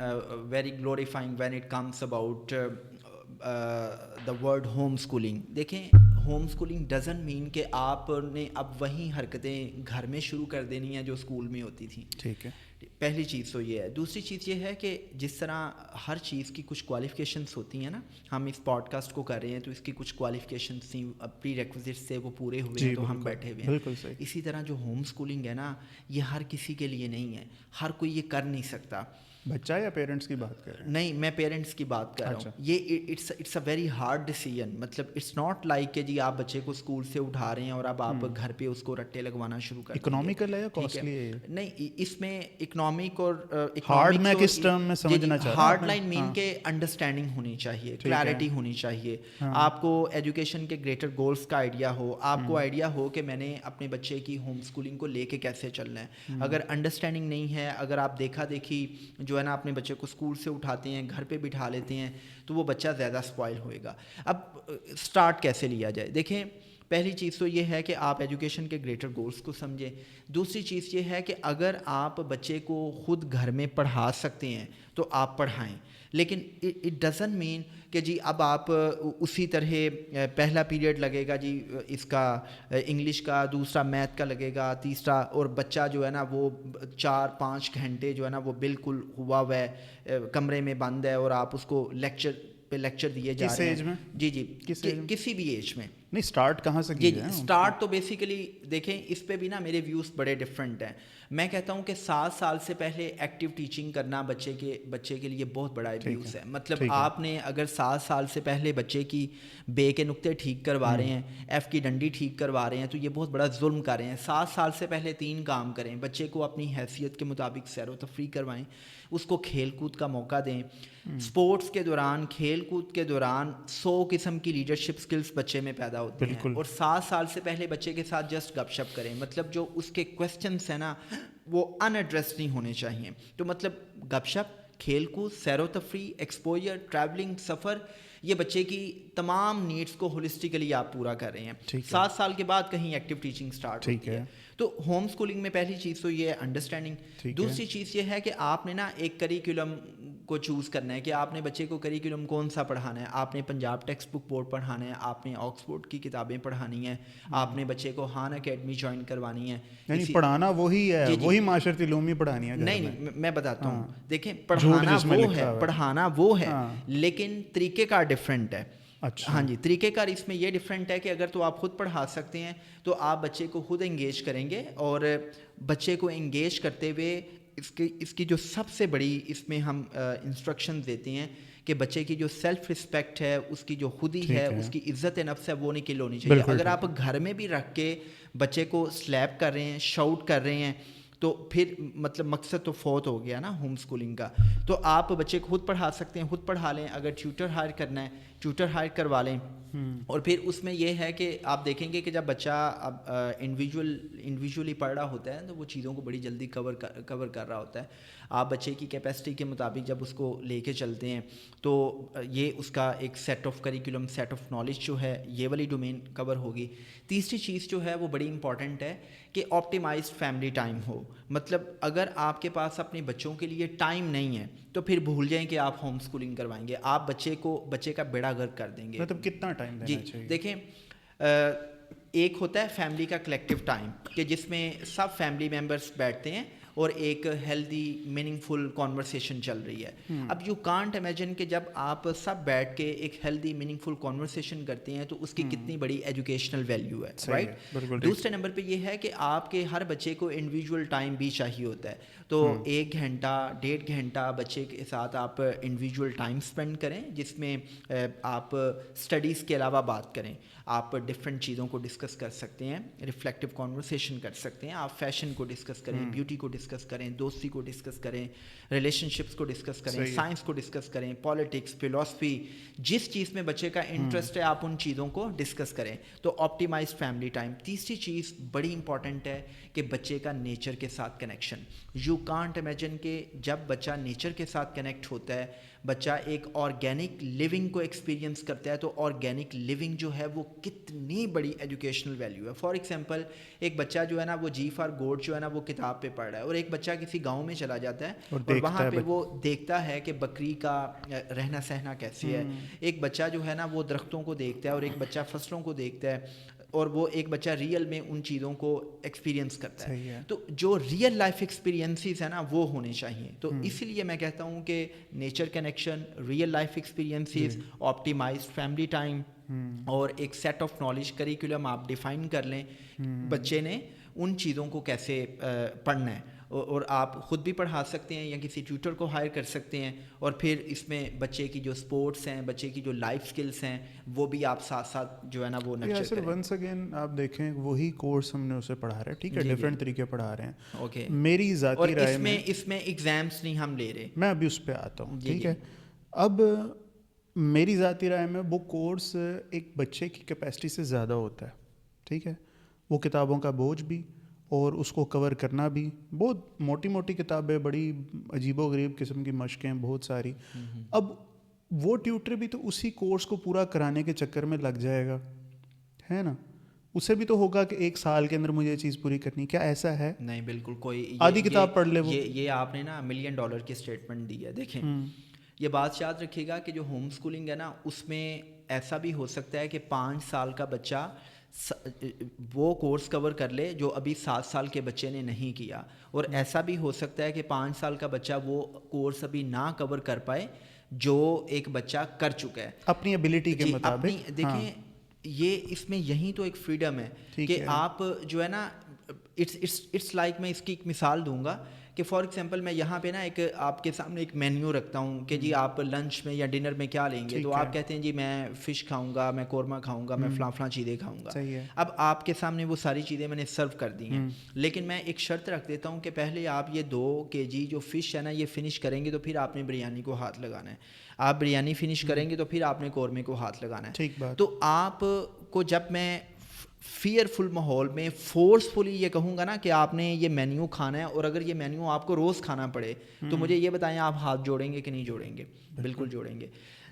very glorifying when it comes about the word home schooling. دیکھیں, ہوم اسکولنگ ڈزنٹ مین کہ آپ نے اب وہیں حرکتیں گھر میں شروع کر دینی ہیں جو اسکول میں ہوتی تھیں. ٹھیک ہے, پہلی چیز تو یہ ہے. دوسری چیز یہ ہے کہ جس طرح ہر چیز کی کچھ کوالیفیکیشنس ہوتی ہیں نا, ہم اس پوڈ کاسٹ کو کر رہے ہیں تو اس کی کچھ کوالیفیکیشنس تھیں, پری ریکوزٹس سے وہ پورے ہوئے ہیں تو ہم بیٹھے ہوئے ہیں. اسی طرح جو ہوم اسکولنگ ہے نا, یہ ہر کسی کے لیے نہیں ہے, ہر کوئی یہ کر نہیں سکتا. بچہ یا پیرنٹس کی بات کر رہے ہیں؟ نہیں, میں پیرنٹس کی بات کر رہا ہوں. یہ it's a very hard decision. مطلب اٹس ناٹ لائک کہ جی آپ بچے کو اسکول سے اٹھا رہے ہیں اور اب آپ گھر پہ اس کو رٹے لگوانا شروع کر دیں. اکنامیکل ہے یا کاسٹلی ہے؟ نہیں, اس میں اکنامک اور ہارڈ میں کس ٹرم میں سمجھنا چاہتا ہوں. ہارڈ لائن مین کے انڈرسٹینڈنگ ہونی چاہیے, کلیئرٹی ہونی چاہیے, آپ کو ایجوکیشن کے گریٹر گولز کا آئیڈیا ہو, آپ کو آئیڈیا ہو کہ میں نے اپنے بچے کی ہوم اسکولنگ کو لے کے کیسے چلنا ہے. اگر انڈرسٹینڈنگ نہیں ہے, اگر آپ دیکھا دیکھی جو ہے نا اپنے بچے کو اسکول سے اٹھاتے ہیں, گھر پہ بٹھا لیتے ہیں, تو وہ بچہ زیادہ اسپوائل ہوئے گا. اب اسٹارٹ کیسے لیا جائے؟ دیکھیں, پہلی چیز تو یہ ہے کہ آپ ایجوکیشن کے گریٹر گولز کو سمجھیں. دوسری چیز یہ ہے کہ اگر آپ بچے کو خود گھر میں پڑھا سکتے ہیں تو آپ پڑھائیں, لیکن اٹ ڈزنٹ مین کہ جی اب آپ اسی طرح پہلا پیریڈ لگے گا جی اس کا انگلش کا, دوسرا میتھ کا لگے گا, تیسرا, اور بچہ جو ہے نا وہ 4-5 گھنٹے جو ہے نا وہ بالکل ہوا ہے کمرے میں بند ہے, اور آپ اس کو لیکچر پہ لیکچر دیے جا رہے ہیں. جی کسی بھی ایج میں نہیں اسٹارٹ کہاں سے جی کیا ہے؟ اسٹارٹ تو بیسیکلی دیکھیں اس پہ بھی نا میرے ویوز بڑے ڈفرینٹ ہیں. میں کہتا ہوں کہ 7 سال سے پہلے ایکٹیو ٹیچنگ کرنا بچے کے لیے بہت بڑا ابیوز ہے. مطلب آپ نے اگر 7 سال سے پہلے بچے کی بے کے نقطے ٹھیک کروا رہے ہیں, ایف کی ڈنڈی ٹھیک کروا رہے ہیں, تو یہ بہت بڑا ظلم کر رہے ہیں. 7 سال سے پہلے 3 کام کریں. بچے کو اپنی حیثیت کے مطابق سیر و تفریح کروائیں, اس کو کھیل کود کا موقع دیں. اسپورٹس کے دوران, کھیل کود کے دوران 100 قسم کی لیڈرشپ سکلز بچے میں پیدا ہوتی ہیں. اور 7 سال سے پہلے بچے کے ساتھ جسٹ گپ شپ کریں. مطلب جو اس کے کویسچنس ہیں نا وہ ان ایڈریس نہیں ہونے چاہیے. تو مطلب گپ شپ, کھیل کود, سیر و تفریح, ایکسپوجر, ٹریولنگ, سفر, یہ بچے کی تمام نیڈس کو ہولسٹیکلی آپ پورا کر رہے ہیں. 7 سال کے بعد کہیں ایکٹیو ٹیچنگ سٹارٹ ہوتی ہے. تو ہوم اسکولنگ میں پہلی چیز تو یہ ہے انڈرسٹینڈنگ. دوسری چیز یہ ہے کہ آپ نے نا ایک کریکولم کو چوز کرنا ہے کہ آپ نے بچے کو کریکولم کون سا پڑھانا ہے. آپ نے پنجاب ٹیکسٹ بک بورڈ پڑھانا ہے, آپ نے آکسفورڈ کی کتابیں پڑھانی ہیں, آپ نے بچے کو خان اکیڈمی جوائن کروانی ہے. یعنی پڑھانا وہی ہے, وہی معاشرتی علوم ہی پڑھانی ہے. نہیں میں بتاتا ہوں, دیکھیں پڑھانا وہ ہے لیکن طریقہ کار ڈفرینٹ ہے. ہاں جی, طریقہ کار اس میں یہ ڈفرینٹ ہے کہ اگر تو آپ خود پڑھا سکتے ہیں تو آپ بچے کو خود انگیج کریں گے, اور بچے کو انگیج کرتے ہوئے اس کی جو سب سے بڑی اس میں ہم انسٹرکشن دیتے ہیں کہ بچے کی جو سیلف رسپیکٹ ہے, اس کی جو خودی ہے, اس کی عزت نفس ہے, وہ نہیں کل ہونی چاہیے. اگر آپ گھر میں بھی رکھ کے بچے کو سلیپ کر رہے ہیں, شاؤٹ کر رہے ہیں, تو پھر مطلب مقصد تو فوت ہو گیا نا ہوم اسکولنگ کا. تو آپ بچے کو خود پڑھا سکتے ہیں, خود پڑھا لیں. اگر ٹیوٹر ہائر کرنا ہے, ٹیوٹر ہائر کروا لیں. اور پھر اس میں یہ ہے کہ آپ دیکھیں گے کہ جب بچہ اب انڈیویجولی پڑھ رہا ہوتا ہے تو وہ چیزوں کو بڑی جلدی کور کر رہا ہوتا ہے. آپ بچے کی کیپیسٹی کے مطابق جب اس کو لے کے چلتے ہیں تو یہ اس کا ایک set of curriculum, set of knowledge جو ہے, یہ والی ڈومین کور ہوگی. تیسری چیز جو ہے وہ بڑی امپورٹنٹ ہے کہ آپٹیمائزڈ فیملی ٹائم ہو. مطلب اگر آپ کے پاس اپنے بچوں کے لیے ٹائم نہیں ہے تو پھر بھول جائیں کہ آپ ہوم اسکولنگ کروائیں گے. آپ بچے کا بیڑا گرک کر دیں گے. مطلب کتنا ٹائم دینا چاہیے؟ دیکھیں, ایک ہوتا ہے فیملی کا کلیکٹیو ٹائم کہ جس میں سب فیملی ممبرس بیٹھتے ہیں اور ایک ہیلدی میننگ فل کانورسیشن چل رہی ہے. اب یو کانٹ امیجن کہ جب آپ سب بیٹھ کے ایک ہیلدی میننگ فل کانورسیشن کرتے ہیں تو اس کی کتنی بڑی ایجوکیشنل ویلیو ہے, رائٹ. دوسرے نمبر پہ یہ ہے کہ آپ کے ہر بچے کو انڈیویجول ٹائم بھی چاہیے ہوتا ہے. تو 1 گھنٹہ 1.5 گھنٹہ بچے کے ساتھ آپ انڈیویجول ٹائم اسپینڈ کریں, جس میں آپ اسٹڈیز کے علاوہ بات کریں. آپ ڈفرینٹ چیزوں کو ڈسکس کر سکتے ہیں, ریفلیکٹیو کانورسیشن کر سکتے ہیں. آپ فیشن کو ڈسکس کریں, بیوٹی کو ڈسکس کریں, دوستی کو ڈسکس کریں, ریلیشن شپس کو ڈسکس کریں, سائنس کو ڈسکس کریں, پالیٹکس, فلاسفی, جس چیز میں بچے کا انٹرسٹ ہے آپ ان چیزوں کو ڈسکس کریں. تو آپٹیمائزڈ فیملی ٹائم. تیسری چیز بڑی امپورٹنٹ ہے کہ بچے کا نیچر کے ساتھ کنیکشن. یو کانٹ امیجن کہ جب بچہ نیچر کے ساتھ کنیکٹ ہوتا ہے, بچہ ایک آرگینک لیونگ کو ایکسپیرینس کرتا ہے, تو آرگینک لیونگ جو ہے وہ کتنی بڑی ایجوکیشنل ویلیو ہے. فار ایگزامپل ایک بچہ جو ہے نا وہ جی فار گوڈ جو ہے نا وہ کتاب پہ پڑھ رہا ہے, اور ایک بچہ کسی گاؤں میں چلا جاتا ہے اور وہاں پہ وہ دیکھتا ہے کہ بکری کا رہنا سہنا کیسے ہے. ایک بچہ جو ہے نا وہ درختوں کو دیکھتا ہے, اور ایک بچہ فصلوں کو دیکھتا ہے, اور وہ ایک بچہ ریئل میں ان چیزوں کو ایکسپیرینس کرتا ہے. تو جو ریئل لائف ایکسپیرینسز ہیں نا وہ ہونے چاہیے. تو اسی لیے میں کہتا ہوں کہ nature connection, real life experiences, optimised family time, اور ایک سیٹ آف نالج کریکولم آپ ڈیفائن کر لیں بچے نے ان چیزوں کو کیسے پڑھنا ہے. اور آپ خود بھی پڑھا سکتے ہیں یا کسی ٹیوٹر کو ہائر کر سکتے ہیں. اور پھر اس میں بچے کی جو سپورٹس ہیں, بچے کی جو لائف سکلز ہیں, وہ بھی آپ ساتھ ساتھ جو ہے نا وہ نرچر کریں. ونس اگین آپ دیکھیں وہی کورس ہم نے اسے پڑھا رہا ہے, ٹھیک ہے, ڈفرینٹ طریقے پڑھا رہے ہیں. اوکے, میری ذاتی رائے میں اس میں ایگزامس نہیں ہم لے رہے, میں ابھی اس پہ آتا ہوں, ٹھیک ہے. اب میری ذاتی رائے میں وہ کورس ایک بچے کی کیپیسٹی سے زیادہ ہوتا ہے, ٹھیک ہے. وہ کتابوں کا بوجھ بھی اور اس کو کور کرنا بھی, بہت موٹی موٹی کتابیں, بڑی عجیب و غریب قسم کی مشقیں بہت ساری. اب وہ ٹیوٹر بھی تو اسی کورس کو پورا کرانے کے چکر میں لگ جائے گا, ہے نا. اسے بھی تو ہوگا کہ 1 سال کے اندر مجھے یہ چیز پوری کرنی. کیا ایسا ہے؟ نہیں بالکل. کوئی آدھی کتاب پڑھ لے. وہ یہ آپ نے نا $1 ملین کی اسٹیٹمنٹ دی ہے. دیکھیں یہ بات یاد رکھیے گا کہ جو ہوم اسکولنگ ہے نا اس میں ایسا بھی ہو سکتا ہے کہ 5 سال کا بچہ وہ کورس کور کر لے جو ابھی 7 سال کے بچے نے نہیں کیا, اور ایسا بھی ہو سکتا ہے کہ 5 سال کا بچہ وہ کورس ابھی نہ کور کر پائے جو ایک بچہ کر چکا ہے اپنی ایبلٹی کے مطابق. دیکھیں یہ اس میں یہی تو ایک فریڈم ہے کہ آپ جو ہے نا اٹس لائک میں اس کی ایک مثال دوں گا کہ فار ایگزامپل میں یہاں پہ نا ایک آپ کے سامنے ایک مینیو رکھتا ہوں کہ جی آپ لنچ میں یا ڈنر میں کیا لیں گے, تو آپ کہتے ہیں جی میں فش کھاؤں گا, میں قورمہ کھاؤں گا, میں فلاں چیزیں کھاؤں گا. اب آپ کے سامنے وہ ساری چیزیں میں نے سرو کر دی ہیں, لیکن میں ایک شرط رکھ دیتا ہوں کہ پہلے آپ یہ 2 kg جو فش ہے نا یہ فنش کریں گے تو پھر آپ نے بریانی کو ہاتھ لگانا ہے, آپ بریانی فنش کریں گے تو پھر آپ نے قورمے کو ہاتھ لگانا ہے. تو آپ کو جب میں فیئرفل ماحول میں فورسفلی یہ کہوں گا نا کہ آپ نے یہ مینیو کھانا ہے, اور اگر یہ مینیو آپ کو روز کھانا پڑے تو مجھے یہ بتائیں آپ ہاتھ جوڑیں گے کہ نہیں جوڑیں گے؟ بالکل جوڑیں گے.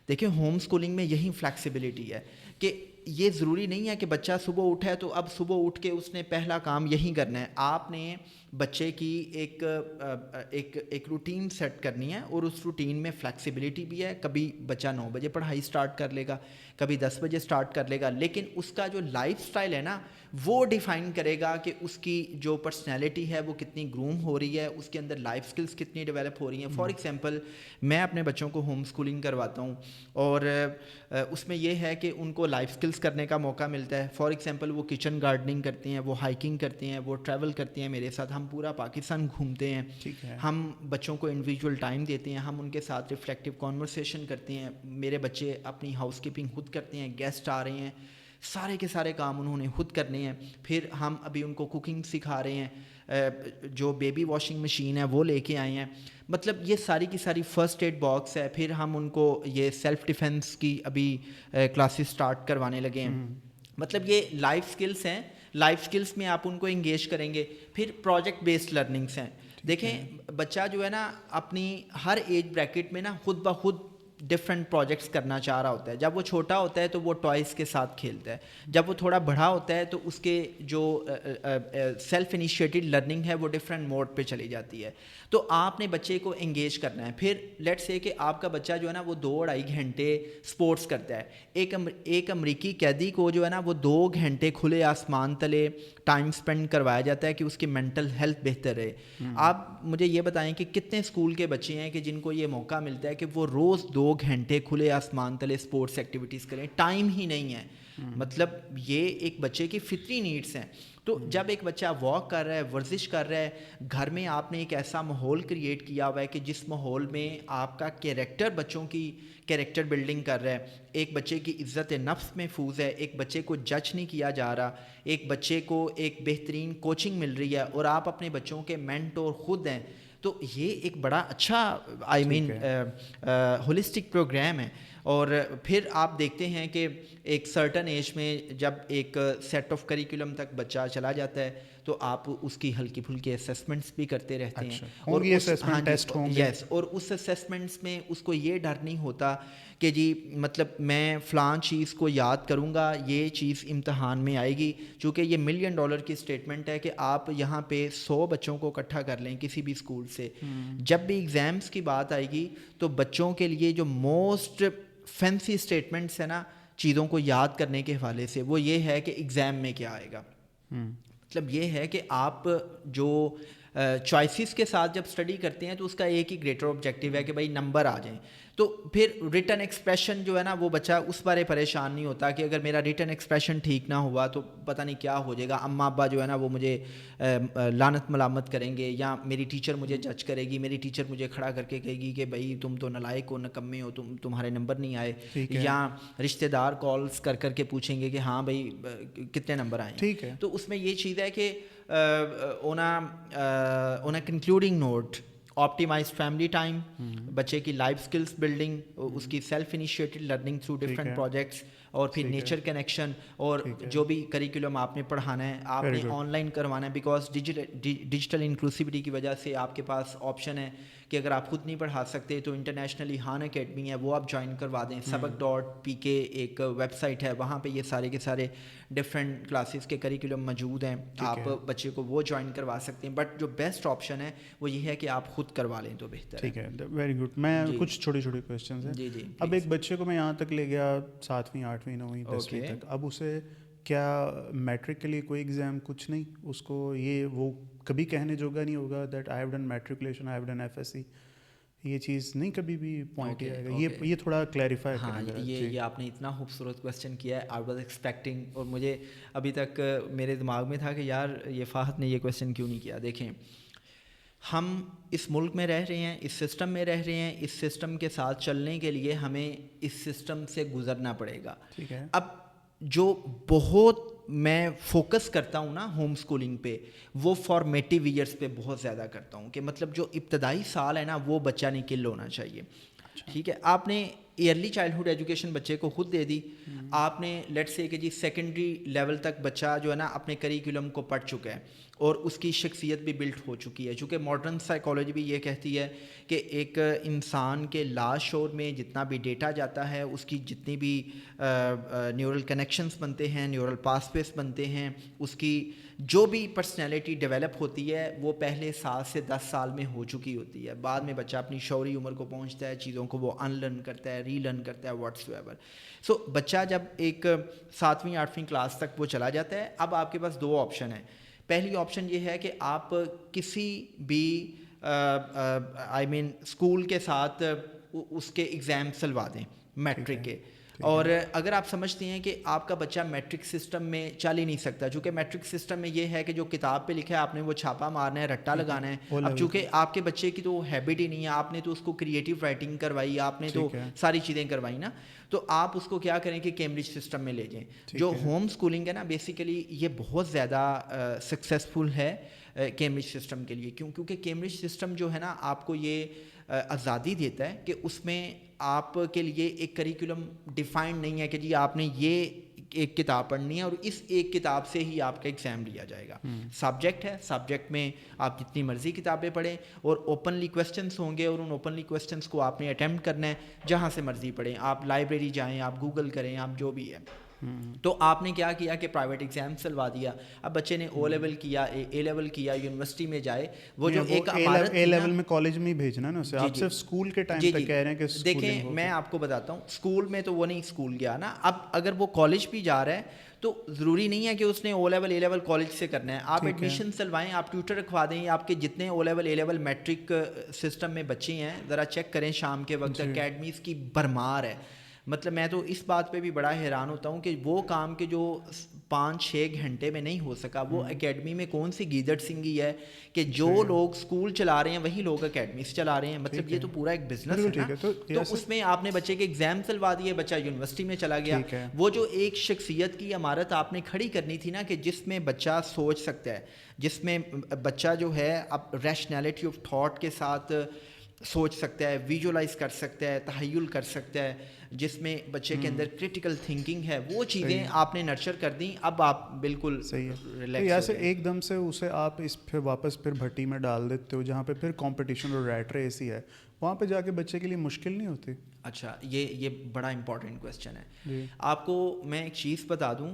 دیکھیں ہوم اسکولنگ میں یہی فلیکسیبلٹی ہے کہ یہ ضروری نہیں ہے کہ بچہ صبح اٹھے تو اب صبح اٹھ کے اس نے پہلا کام یہی کرنا ہے. آپ نے بچے کی ایک روٹین سیٹ کرنی ہے, اور اس روٹین میں فلیکسیبلٹی بھی ہے. کبھی بچہ 9 بجے پڑھائی سٹارٹ کر لے گا, کبھی 10 بجے سٹارٹ کر لے گا, لیکن اس کا جو لائف سٹائل ہے نا وہ ڈیفائن کرے گا کہ اس کی جو پرسنالٹی ہے وہ کتنی گروم ہو رہی ہے, اس کے اندر لائف سکلز کتنی ڈیولپ ہو رہی ہیں. فار ایگزامپل میں اپنے بچوں کو ہوم اسکولنگ کرواتا ہوں, اور اس میں یہ ہے کہ ان کو لائف سکلز کرنے کا موقع ملتا ہے. فار ایگزامپل وہ کچن گارڈننگ کرتے ہیں, وہ ہائکنگ کرتے ہیں, وہ ٹریول کرتے ہیں میرے ساتھ, ہم پورا پاکستان گھومتے ہیں, ہم بچوں کو انڈیویجول ٹائم دیتے ہیں, ہم ان کے ساتھ ریفلیکٹیو کانورسیشن کرتے ہیں. میرے بچے اپنی ہاؤس کیپنگ خود کرتے ہیں, گیسٹ آ رہے ہیں, سارے کے سارے کام انہوں نے خود کرنے ہیں. پھر ہم ابھی ان کو کوکنگ سکھا رہے ہیں, جو بیبی واشنگ مشین ہے وہ لے کے آئے ہیں. مطلب یہ ساری کی ساری فرسٹ ایڈ باکس ہے. پھر ہم ان کو یہ سیلف ڈیفینس کی ابھی کلاسز سٹارٹ کروانے لگے ہیں. مطلب یہ لائف سکلز ہیں, لائف سکلز میں آپ ان کو انگیج کریں گے. پھر پروجیکٹ بیسڈ لرننگس ہیں. دیکھیں بچہ جو ہے نا اپنی ہر ایج بریکٹ میں نا خود بخود ڈفرینٹ پروجیکٹس کرنا چاہ رہا ہوتا ہے. جب وہ چھوٹا ہوتا ہے تو وہ ٹوائز کے ساتھ کھیلتا ہے, جب وہ تھوڑا بڑا ہوتا ہے تو اس کے جو سیلف انیشیٹڈ لرننگ ہے وہ ڈفرینٹ موڈ پہ چلی جاتی ہے. تو آپ نے بچے کو انگیج کرنا ہے. پھر لیٹس سے کہ آپ کا بچہ جو ہے نا وہ 2-2.5 گھنٹے اسپورٹس کرتا ہے. ایک امریکی قیدی کو جو ہے نا وہ 2 گھنٹے کھلے آسمان تلے ٹائم اسپینڈ کروایا جاتا ہے کہ اس کی مینٹل ہیلتھ بہتر رہے. آپ مجھے یہ بتائیں کہ کتنے اسکول کے بچے ہیں کہ جن کو یہ موقع ملتا ہے کہ وہ روز 2 گھنٹے کھلے آسمان تلے اسپورٹس ایکٹیویٹیز کریں؟ ٹائم ہی نہیں ہے. مطلب یہ ایک بچے کی فطری نیڈس ہیں. تو جب ایک بچہ واک کر رہا ہے, ورزش کر رہا ہے, گھر میں آپ نے ایک ایسا ماحول کریٹ کیا ہوا ہے کہ جس ماحول میں آپ کا کیریکٹر بچوں کی کیریکٹر بلڈنگ کر رہا ہے, ایک بچے کی عزت نفس محفوظ ہے, ایک بچے کو جج نہیں کیا جا رہا, ایک بچے کو ایک بہترین کوچنگ مل رہی ہے, اور آپ اپنے بچوں کے مینٹور خود ہیں, تو یہ ایک بڑا اچھا ہولسٹک پروگرام ہے. اور پھر آپ دیکھتے ہیں کہ ایک سرٹن ایج میں جب ایک سیٹ آف کریکولم تک بچہ چلا جاتا ہے تو آپ اس کی ہلکی پھلکی اسیسمنٹس بھی کرتے رہتے ہیں. اور یس, اور اس اسیسمنٹس میں اس کو یہ ڈر نہیں ہوتا کہ جی مطلب میں فلاں چیز کو یاد کروں گا, یہ چیز امتحان میں آئے گی. چونکہ یہ $1 ملین کی اسٹیٹمنٹ ہے کہ آپ یہاں پہ 100 بچوں کو اکٹھا کر لیں کسی بھی اسکول سے, جب بھی ایگزامس کی بات آئے گی تو بچوں کے لیے جو موسٹ فینسی اسٹیٹمنٹس ہیں نا چیزوں کو یاد کرنے کے حوالے سے, وہ یہ ہے کہ ایگزام میں کیا آئے گا. مطلب یہ ہے کہ آپ جو چوائسیز کے ساتھ جب اسٹڈی کرتے ہیں تو اس کا ایک ہی گریٹر آبجیکٹیو ہے کہ بھائی نمبر آ جائیں. تو پھر ریٹن ایکسپریشن جو ہے نا وہ بچہ اس بارے پریشان نہیں ہوتا کہ اگر میرا ریٹن ایکسپریشن ٹھیک نہ ہوا تو پتہ نہیں کیا ہو جائے گا, اماں ابا جو ہے نا وہ مجھے لعنت ملامت کریں گے, یا میری ٹیچر مجھے جج کرے گی, میری ٹیچر مجھے کھڑا کر کے کہے گی کہ بھائی تم تو نالائق ہو, نکمے ہو, تمہارے نمبر نہیں آئے, یا رشتہ دار کالز کر کے پوچھیں گے کہ ہاں بھائی کتنے نمبر آئے ہیں. تو اس میں یہ چیز ہے کہ on a concluding note, optimized family time, بچے کی لائف سکلز بلڈنگ, اس کی self initiated learning through different projects, اور پھر نیچر کنیکشن, اور جو بھی کریکولم آپ نے پڑھانا ہے آپ نے آن لائن کروانا ہے, بیکاز ڈیجیٹل انکلوسیوٹی کی وجہ سے آپ کے پاس آپشن ہے کہ اگر آپ خود نہیں پڑھا سکتے تو انٹرنیشنلی ہان اکیڈمی ہے وہ آپ جوائن کروا دیں. sabak.pk ایک ویب سائٹ ہے, وہاں پہ یہ سارے کے سارے ڈفرینٹ کلاسز کے کریکولم موجود ہیں, آپ بچے کو وہ جوائن کروا سکتے ہیں. بٹ جو بیسٹ آپشن ہے وہ یہ ہے کہ آپ خود کروا لیں تو بہتر ہے. ٹھیک ہے, ویری گڈ. میں کچھ چھوٹی چھوٹی کویشچنز ہیں. جی جی. اب ایک بچے کو میں یہاں تک لے گیا 7ویں 8ویں 9ویں 10ویں تک, اب اسے کیا میٹرک کے لیے کوئی ایگزام کچھ نہیں, اس کو یہ وہ کبھی کہنے جوگا نہیں ہوگا that I have done matriculation, I have done FSC, یہ چیز نہیں کبھی بھی پوائنٹ Okay, آئے گا. okay. یہ تھوڑا کلیریفائی ہاں کریں گا. یہ آپ نے اتنا خوبصورت کویسچن کیا ہے. آئی واز ایکسپیکٹنگ, اور مجھے ابھی تک میرے دماغ میں تھا کہ یار یہ فاحد نے یہ کویسچن کیوں نہیں کیا. دیکھیں, ہم اس ملک میں رہ رہے ہیں, اس سسٹم میں رہ رہے ہیں, اس سسٹم کے ساتھ چلنے کے لیے ہمیں اس سسٹم سے گزرنا پڑے گا. ٹھیک ہے. اب جو بہت میں فوکس کرتا ہوں نا ہوم اسکولنگ پہ, وہ فارمیٹیو ایئرس پہ بہت زیادہ کرتا ہوں, کہ مطلب جو ابتدائی سال ہے نا وہ بچہ نہیں کل ہونا چاہیے. ٹھیک ہے, آپ نے ایئرلی چائلڈہڈ ایجوکیشن بچے کو خود دے دی, آپ نے لیٹ سے کہ جی سیکنڈری لیول تک بچہ جو ہے نا اپنے کریکولم کو پڑھ چکا ہے اور اس کی شخصیت بھی بلڈ ہو چکی ہے. چونکہ ماڈرن سائیکالوجی بھی یہ کہتی ہے کہ ایک انسان کے لاش شعور میں جتنا بھی ڈیٹا جاتا ہے, اس کی جتنی بھی نیورل کنیکشنز بنتے ہیں, نیورل پاس ویز بنتے ہیں, اس کی جو بھی پرسنالٹی ڈیولپ ہوتی ہے وہ پہلے 7 سے 10 سال میں ہو چکی ہوتی ہے. بعد میں بچہ اپنی شعوری عمر کو پہنچتا ہے, چیزوں کو وہ ان لرن کرتا ہے, ری لرن کرتا ہے, واٹس ایور. سو بچہ جب ایک 7ویں 8ویں کلاس تک وہ چلا جاتا ہے, اب آپ کے پاس 2 آپشن ہیں. پہلی آپشن یہ ہے کہ آپ کسی بھی آئی مین اسکول کے ساتھ اس کے ایگزام سلوا دیں میٹرک کے, اور اگر آپ سمجھتے ہیں کہ آپ کا بچہ میٹرک سسٹم میں چل ہی نہیں سکتا, چونکہ میٹرک سسٹم میں یہ ہے کہ جو کتاب پہ لکھا ہے آپ نے وہ چھاپا مارنا ہے, رٹا لگانا ہے. اب چونکہ آپ کے بچے کی تو ہیبٹ ہی نہیں ہے, آپ نے تو اس کو کریٹیو رائٹنگ کروائی, آپ نے تو ساری چیزیں کروائی نا, تو آپ اس کو کیا کریں کہ کیمبرج سسٹم میں لے جائیں. جو ہوم اسکولنگ ہے نا بیسیکلی یہ بہت زیادہ سکسیزفل ہے کیمبرج سسٹم کے لیے. کیونکہ کیمبرج سسٹم جو ہے نا آپ کو یہ آزادی دیتا ہے کہ اس میں آپ کے لیے ایک کریکولم ڈیفائنڈ نہیں ہے کہ جی آپ نے یہ ایک کتاب پڑھنی ہے اور اس ایک کتاب سے ہی آپ کا ایگزام لیا جائے گا. سبجیکٹ ہے, سبجیکٹ میں آپ جتنی مرضی کتابیں پڑھیں, اور اوپنلی کویسچنس ہوں گے, اور ان اوپنلی کویسچنس کو آپ نے اٹیمپٹ کرنا ہے, جہاں سے مرضی پڑھیں. آپ لائبریری جائیں, آپ گوگل کریں, آپ جو بھی ہے. تو آپ نے کیا کیا کہ پرائیویٹ ایگزام سلوا دیا. اب بچے نے او لیول کیا, اے لیول کیا, یونیورسٹی میں جائے, وہ جو ایک اے لیول میں کالج میں ہی بھیجنا نا اسے, آپ صرف اسکول کے ٹائم پہ کہہ رہے ہیں کہ دیکھیں میں آپ کو بتاتا ہوں, اسکول میں تو وہ نہیں اسکول گیا نا. اب اگر وہ کالج بھی جا رہا ہے تو ضروری نہیں ہے کہ اس نے او لیول اے لیول کالج سے کرنا ہے. آپ ایڈمیشن سلوائیں, آپ ٹیوٹر رکھوا دیں. آپ کے جتنے او لیول اے لیول میٹرک سسٹم میں بچے ہیں ذرا چیک کریں, شام کے وقت اکیڈمیز کی بھرمار ہے. مطلب میں تو اس بات پہ بھی بڑا حیران ہوتا ہوں کہ وہ کام کے جو 5-6 گھنٹے میں نہیں ہو سکا, وہ اکیڈمی میں کون سی گیدڑ سنگھی ہے کہ جو لوگ اسکول چلا رہے ہیں وہی لوگ اکیڈمیز چلا رہے ہیں. مطلب یہ تو پورا ایک بزنس ہے نا. تو اس میں آپ نے بچے کے ایگزام سلوا دیے, بچہ یونیورسٹی میں چلا گیا. وہ جو ایک شخصیت کی عمارت آپ نے کھڑی کرنی تھی نا, کہ جس میں بچہ سوچ سکتا ہے, جس میں بچہ جو ہے اب ریشنلٹی آف تھاٹ کے ساتھ سوچ سکتا ہے, ویژولائز کر سکتا ہے, تخیل کر سکتا ہے, جس میں بچے کے اندر کریٹیکل تھنکنگ ہے, وہ چیزیں آپ نے نرچر کر دیں. اب آپ بالکل صحیح ہے. ایسے ایک دم سے اسے آپ اس پھر واپس پھر بھٹی میں ڈال دیتے ہو جہاں پہ پھر کمپٹیشن اور ریٹ ریس ہی ہے, وہاں پہ جا کے بچے کے لیے مشکل نہیں ہوتی؟ اچھا, یہ بڑا امپورٹنٹ کویسچن ہے. آپ کو میں ایک چیز بتا دوں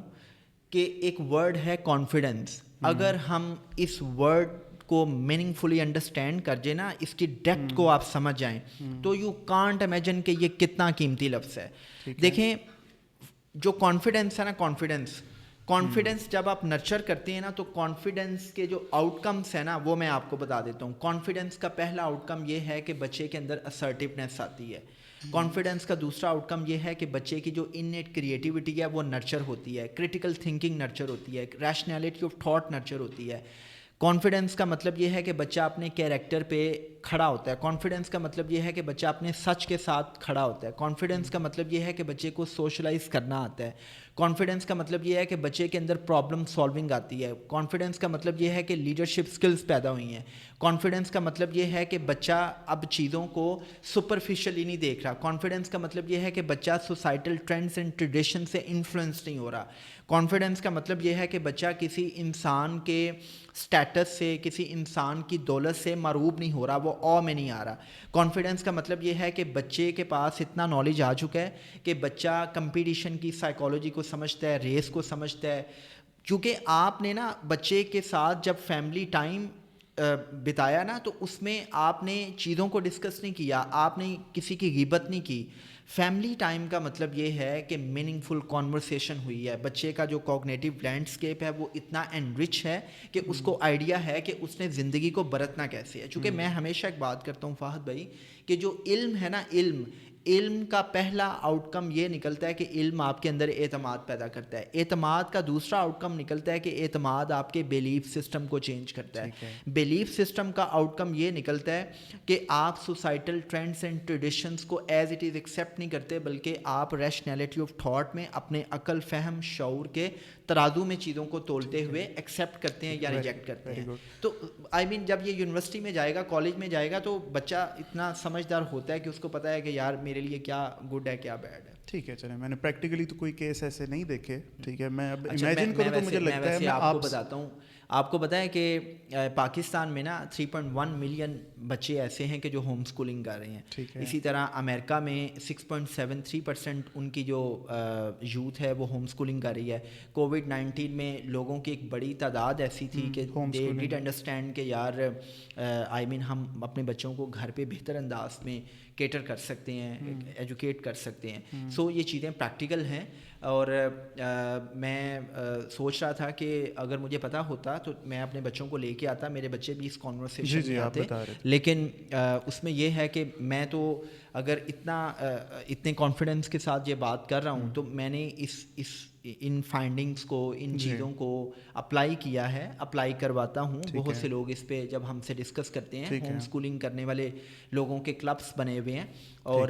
کہ ایک ورڈ ہے کانفیڈنس. اگر ہم اس ورڈ کو میننگ فلی انڈرسٹینڈ کر جائیں نا, اس کی ڈیپتھ کو آپ سمجھ جائیں, تو یو کانٹ امیجن کہ یہ کتنا قیمتی لفظ ہے. دیکھیں جو کانفیڈنس ہے نا, کانفیڈنس جب آپ نرچر کرتے ہیں نا, تو کانفیڈنس کے جو آؤٹ کمس ہیں نا وہ میں آپ کو بتا دیتا ہوں. کانفیڈنس کا پہلا آؤٹ کم یہ ہے کہ بچے کے اندر اسرٹیونیس آتی ہے. کانفیڈنس کا دوسرا آؤٹ کم یہ ہے کہ بچے کی جو انیٹ کریٹیوٹی ہے وہ نرچر ہوتی ہے, کریٹیکل تھنکنگ نرچر ہوتی ہے, ریشنلٹی آف تھاٹ نرچر ہوتی ہے. کانفیڈنس کا مطلب یہ ہے کہ بچہ اپنے کیریکٹر پہ کھڑا ہوتا ہے. کانفیڈنس کا مطلب یہ ہے کہ بچہ اپنے سچ کے ساتھ کھڑا ہوتا ہے. کانفیڈنس کا مطلب یہ ہے کہ بچے کو سوشلائز کرنا آتا ہے. کانفیڈنس کا مطلب یہ ہے کہ بچے کے اندر پرابلم سالونگ آتی ہے. کانفیڈنس کا مطلب یہ ہے کہ لیڈرشپ اسکلز پیدا ہوئی ہیں. کانفیڈنس کا مطلب یہ ہے کہ بچہ اب چیزوں کو سپرفیشلی نہیں دیکھ رہا. کانفیڈنس کا مطلب یہ ہے کہ بچہ سوسائٹل ٹرینڈس اینڈ ٹریڈیشن سے انفلوئنس نہیں ہو رہا. کانفیڈنس کا مطلب یہ ہے کہ بچہ کسی انسان کے اسٹیٹس سے, کسی انسان کی دولت سے مروب نہیں ہو رہا, وہ او میں نہیں آ رہا. کانفیڈنس کا مطلب یہ ہے کہ بچے کے پاس اتنا نالج آ چکا ہے کہ بچہ کمپٹیشن کی سائیکالوجی کو سمجھتا ہے, ریس کو سمجھتا ہے. کیونکہ آپ نے نا بچے کے ساتھ جب فیملی ٹائم بتایا نا تو اس میں آپ نے چیزوں کو ڈسکس نہیں کیا, آپ نے کسی کی غیبت نہیں کی. فیملی ٹائم کا مطلب یہ ہے کہ میننگ فل کانورسیشن ہوئی ہے, بچے کا جو کوگنیٹیو لینڈسکیپ ہے وہ اتنا انرچ ہے کہ اس کو آئیڈیا ہے کہ اس نے زندگی کو برتنا کیسے ہے. چونکہ میں ہمیشہ ایک بات کرتا ہوں فہد بھائی کہ جو علم ہے نا, علم کا پہلا آؤٹ کم یہ نکلتا ہے کہ علم آپ کے اندر اعتماد پیدا کرتا ہے. اعتماد کا دوسرا آؤٹ کم نکلتا ہے کہ اعتماد آپ کے بیلیف سسٹم کو چینج کرتا ہے. بیلیف سسٹم کا آؤٹ کم یہ نکلتا ہے کہ آپ سوسائٹل ٹرینڈس اینڈ ٹریڈیشنس کو ایز اٹ از ایکسیپٹ نہیں کرتے, بلکہ آپ ریشنیلٹی آف تھاٹ میں اپنے عقل, فہم, شعور کے ترازو میں چیزوں کو تولتے ہوئے ایکسیپٹ کرتے ہیں یا ریجیکٹ کرتے ہیں. تو آئی مین جب یہ یونیورسٹی میں جائے گا, کالج میں جائے گا, تو بچہ اتنا سمجھدار ہوتا ہے کہ اس کو پتہ ہے کہ یار میرے لیے کیا گڈ ہے کیا بیڈ ہے. ٹھیک ہے, چلیں, میں نے پریکٹیکلی تو کوئی کیس ایسے نہیں دیکھے. ٹھیک ہے, میں اب امیجن کروں تو مجھے لگتا ہے, میں آپ کو بتاتا ہوں. آپ کو پتہ ہے کہ پاکستان میں نا 3.1 ملین بچے ایسے ہیں کہ جو ہوم اسکولنگ کر رہے ہیں. اسی طرح امریکہ میں 6.73% ان کی جو یوتھ ہے وہ ہوم اسکولنگ کر رہی ہے. کووڈ-19 میں لوگوں کی ایک بڑی تعداد ایسی تھی کہ دے ڈڈ انڈرسٹینڈ کہ یار آئی مین ہم اپنے بچوں کو گھر پہ بہتر انداز میں کیٹر کر سکتے ہیں, ایجوکیٹ کر سکتے ہیں. سو یہ چیزیں پریکٹیکل ہیں. اور میں سوچ رہا تھا کہ اگر مجھے پتہ ہوتا تو میں اپنے بچوں کو لے کے آتا, میرے بچے بھی اس کانورسیشن میں آتے. لیکن اس میں یہ ہے کہ میں تو اگر اتنے کانفیڈنس کے ساتھ یہ بات کر رہا ہوں تو میں نے ان فائنڈنگس کو, ان چیزوں کو اپلائی کیا ہے, اپلائی کرواتا ہوں. بہت سے لوگ اس پہ جب ہم سے ڈسکس کرتے ہیں, ہوم اسکولنگ کرنے والے لوگوں کے کلبس بنے ہوئے ہیں اور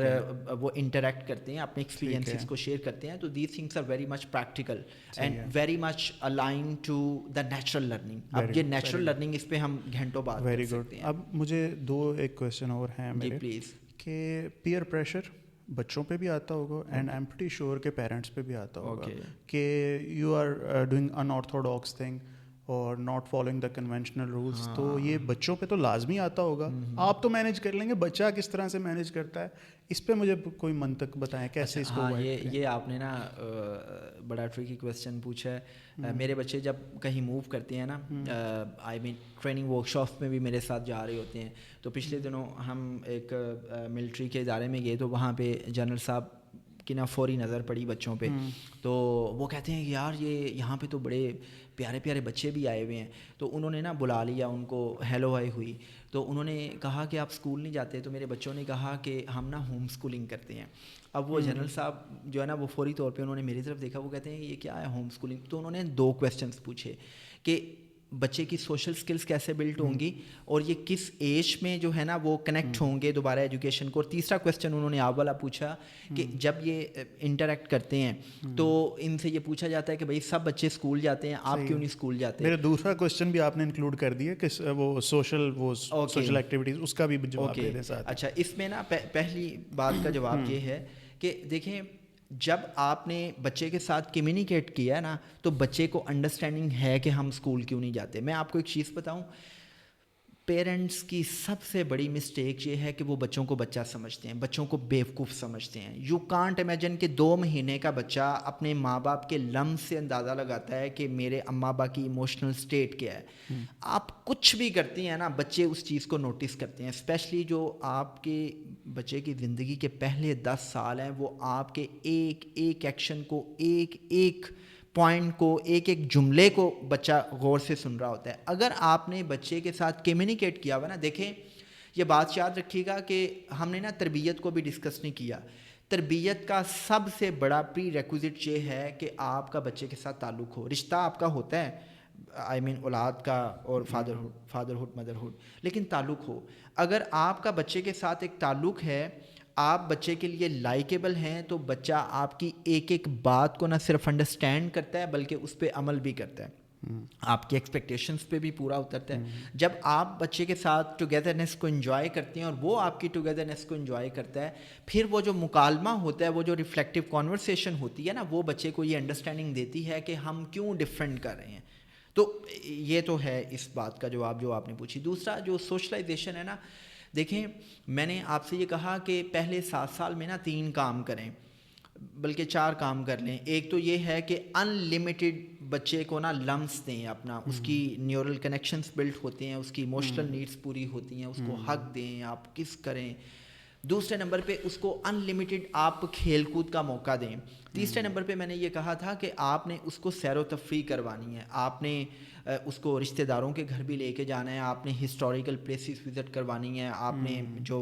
وہ انٹریکٹ کرتے ہیں, اپنے ایکسپیرینسز کو شیئر کرتے ہیں. تو these things are very much practical and very much align to the natural learning. اب یہ نیچرل لرننگ اس پہ ہم گھنٹوں بات کر سکتے ہیں. اب مجھے ایک کویسچن اور ہیں میرے, پلیز, کہ پیئر پریشر بچوں پہ بھی آتا ہوگا and I am pretty sure کہ پیرنٹس پہ بھی آتا ہوگا کہ you are doing unorthodox thing اور not following the conventional rules. تو یہ بچوں پہ تو لازمی آتا ہوگا. آپ تو مینیج کر لیں گے, بچہ کس طرح سے مینیج کرتا ہے, اس پہ مجھے کوئی منطق بتائیں کیسے اس کو. یہ آپ نے نا بڑا ٹریکی کویسچن پوچھا ہے. میرے بچے جب کہیں موو کرتے ہیں نا, آئی مین ٹریننگ ورک شاپ میں بھی میرے ساتھ جا رہے ہوتے ہیں. تو پچھلے دنوں ہم ایک ملٹری کے ادارے میں گئے تو وہاں پہ جنرل صاحب کی نا فوری نظر پڑی بچوں پہ. تو وہ کہتے ہیں کہ یار یہاں پہ تو بڑے پیارے پیارے بچے بھی آئے ہوئے ہیں. تو انہوں نے نا بلا لیا ان کو, ہیلو ہائی ہوئی. تو انہوں نے کہا کہ آپ اسکول نہیں جاتے. تو میرے بچوں نے کہا کہ ہم نا ہوم اسکولنگ کرتے ہیں. اب وہ جنرل صاحب جو ہے نا وہ فوری طور پہ انہوں نے میری طرف دیکھا, وہ کہتے ہیں یہ کیا ہے ہوم اسکولنگ. تو انہوں نے 2 کویسچنس پوچھے کہ بچے کی سوشل سکلز کیسے بلڈ ہوں گی اور یہ کس ایج میں جو ہے نا وہ کنیکٹ ہوں گے دوبارہ ایجوکیشن کو. اور تیسرا کویسچن انہوں نے آپ والا پوچھا کہ جب یہ انٹریکٹ کرتے ہیں تو ان سے یہ پوچھا جاتا ہے کہ بھائی سب بچے اسکول جاتے ہیں, آپ کیوں نہیں اسکول جاتے. میرا دوسرا کویسچن بھی آپ نے انکلوڈ کر دیا کہ وہ سوشل ایکٹیویٹیز, اس کا بھی جواب دے دیں ساتھ. اچھا, اس میں نا پہلی بات کا جواب یہ ہے کہ دیکھیں جب آپ نے بچے کے ساتھ کمیونیکیٹ کیا نا تو بچے کو انڈرسٹینڈنگ ہے کہ ہم اسکول کیوں نہیں جاتے. میں آپ کو ایک چیز بتاؤں, پیرنٹس کی سب سے بڑی مسٹیک یہ ہے کہ وہ بچوں کو بچہ سمجھتے ہیں, بچوں کو بیوقوف سمجھتے ہیں. یو کانٹ امیجن کہ 2 مہینے کا بچہ اپنے ماں باپ کے لمس سے اندازہ لگاتا ہے کہ میرے اماں ابا کی ایموشنل سٹیٹ کیا ہے. آپ کچھ بھی کرتی ہیں نا, بچے اس چیز کو نوٹس کرتے ہیں. اسپیشلی جو آپ کے بچے کی زندگی کے پہلے 10 سال ہیں, وہ آپ کے ایک ایکشن کو, ایک پوائنٹ کو, ایک جملے کو بچہ غور سے سن رہا ہوتا ہے. اگر آپ نے بچے کے ساتھ کمیونیکیٹ کیا ہوا نا, دیکھیں یہ بات یاد رکھیے گا کہ ہم نے نا تربیت کو بھی ڈسکس نہیں کیا. تربیت کا سب سے بڑا پری ریکوزٹ یہ ہے کہ آپ کا بچے کے ساتھ تعلق ہو. رشتہ آپ کا ہوتا ہے, آئی مین اولاد کا اور فادرہڈ مدرہڈ, لیکن تعلق ہو. اگر آپ کا بچے کے ساتھ ایک تعلق ہے, آپ بچے کے لیے لائکیبل ہیں, تو بچہ آپ کی ایک بات کو نہ صرف انڈرسٹینڈ کرتا ہے بلکہ اس پہ عمل بھی کرتا ہے, آپ کی ایکسپیکٹیشنس پہ بھی پورا اترتا ہے. جب آپ بچے کے ساتھ ٹوگیدرنیس کو انجوائے کرتے ہیں اور وہ آپ کی ٹوگیدرنیس کو انجوائے کرتا ہے, پھر وہ جو مکالمہ ہوتا ہے, وہ جو ریفلیکٹیو کانورسیشن ہوتی ہے نا, وہ بچے کو یہ انڈرسٹینڈنگ دیتی ہے کہ ہم کیوں ڈفرینٹ کر رہے ہیں. تو یہ تو ہے اس بات کا جواب جو آپ نے پوچھی. دوسرا جو سوشلائزیشن ہے نا, دیکھیں میں نے آپ سے یہ کہا کہ پہلے 7 سال میں نا 3 کام کریں. بلکہ 4 کام کر لیں. ایک تو یہ ہے کہ ان لمیٹڈ بچے کو نا لمس دیں اپنا, اس کی نیورل کنیکشنز بلڈ ہوتے ہیں, اس کی ایموشنل نیڈس پوری ہوتی ہیں, اس کو حق دیں, آپ کس کریں. دوسرے نمبر پہ اس کو ان لمیٹڈ آپ کھیل کود کا موقع دیں. تیسرے نمبر پہ میں نے یہ کہا تھا کہ آپ نے اس کو سیر و تفریح کروانی ہے, آپ نے اس کو رشتہ داروں کے گھر بھی لے کے جانا ہے, آپ نے ہسٹوریکل پلیسز وزٹ کروانی ہیں, آپ نے جو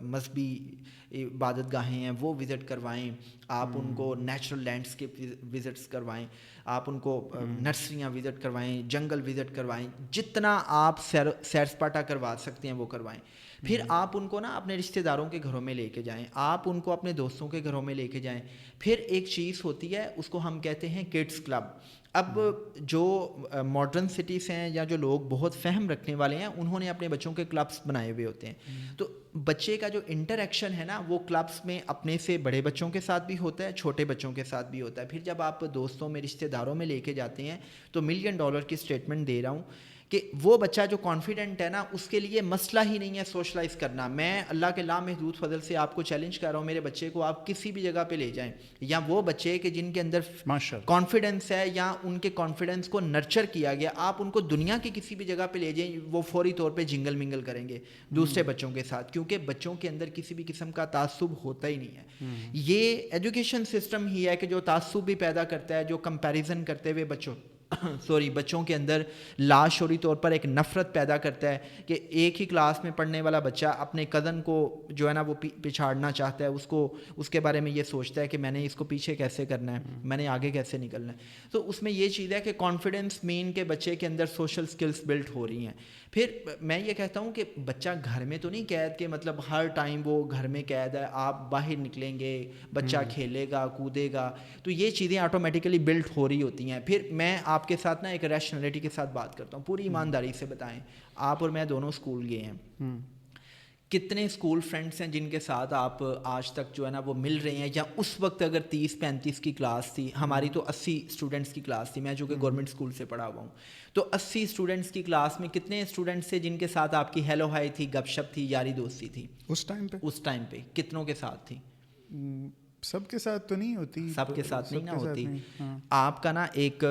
مذہبی عبادت گاہیں ہیں وہ وزٹ کروائیں, آپ ان کو نیچرل لینڈسکیپ وزٹس کروائیں, آپ ان کو نرسریاں وزٹ کروائیں, جنگل وزٹ کروائیں, جتنا آپ سیر سپاٹا کروا سکتے ہیں وہ کروائیں. پھر آپ ان کو نا اپنے رشتہ داروں کے گھروں میں لے کے جائیں, آپ ان کو اپنے دوستوں کے گھروں میں لے کے جائیں. پھر ایک چیز ہوتی ہے اس کو ہم کہتے ہیں کڈس کلب. اب جو ماڈرن سٹیز ہیں یا جو لوگ بہت فہم رکھنے والے ہیں انہوں نے اپنے بچوں کے کلبس بنائے ہوئے ہوتے ہیں. تو بچے کا جو انٹریکشن ہے نا وہ کلبس میں اپنے سے بڑے بچوں کے ساتھ بھی ہوتا ہے, چھوٹے بچوں کے ساتھ بھی ہوتا ہے. پھر جب آپ دوستوں میں رشتہ داروں میں لے کے جاتے ہیں تو $1 ملین کی اسٹیٹمنٹ دے رہا ہوں کہ وہ بچہ جو کانفیڈنٹ ہے نا اس کے لیے مسئلہ ہی نہیں ہے سوشلائز کرنا. میں اللہ کے لامحدود فضل سے آپ کو چیلنج کر رہا ہوں, میرے بچے کو آپ کسی بھی جگہ پہ لے جائیں, یا وہ بچے کہ جن کے اندر کانفیڈنس ہے یا ان کے کانفیڈنس کو نرچر کیا گیا, آپ ان کو دنیا کی کسی بھی جگہ پہ لے جائیں وہ فوری طور پہ جنگل منگل کریں گے دوسرے بچوں کے ساتھ, کیونکہ بچوں کے اندر کسی بھی قسم کا تعصب ہوتا ہی نہیں ہے. یہ ایجوکیشن سسٹم ہی ہے کہ جو تعصب بھی پیدا کرتا ہے, جو کمپیریزن کرتے ہوئے بچوں کے اندر لاشعوری طور پر ایک نفرت پیدا کرتا ہے کہ ایک ہی کلاس میں پڑھنے والا بچہ اپنے کزن کو جو ہے نا وہ پچھاڑنا چاہتا ہے, اس کے بارے میں یہ سوچتا ہے کہ میں نے اس کو پیچھے کیسے کرنا ہے, میں نے آگے کیسے نکلنا ہے. تو اس میں یہ چیز ہے کہ کانفیڈنس مین کے بچے کے اندر سوشل سکلز بلڈ ہو رہی ہیں. پھر میں یہ کہتا ہوں کہ بچہ گھر میں تو نہیں قید کہ مطلب ہر ٹائم وہ گھر میں قید ہے, آپ باہر نکلیں گے بچہ کھیلے گا کودے گا, تو یہ چیزیں آٹومیٹیکلی بلڈ ہو رہی ہوتی ہیں. پھر میں آپ کے ساتھ نا ایک ریشنلٹی کے ساتھ بات کرتا ہوں, پوری ایمانداری سے بتائیں, آپ اور میں دونوں اسکول گئے ہیں, کتنے اسکول فرینڈس ہیں جن کے ساتھ آپ آج تک جو ہے نا وہ مل رہے ہیں, یا اس وقت اگر 30-35 کی کلاس تھی, ہماری تو 80 اسٹوڈنٹس کی کلاس تھی, میں جو کہ گورنمنٹ اسکول سے پڑھا ہوا ہوں, تو 80 اسٹوڈنٹس کی کلاس میں کتنے اسٹوڈنٹس تھے جن کے ساتھ آپ کی ہیلو ہائی تھی, گپ شپ تھی, یاری دوستی تھی اس ٹائم پہ کتنوں کے ساتھ تھی؟ سب کے ساتھ تو نہیں ہوتی, سب کے ساتھ نہیں نہ ہوتی. آپ کا نا ایک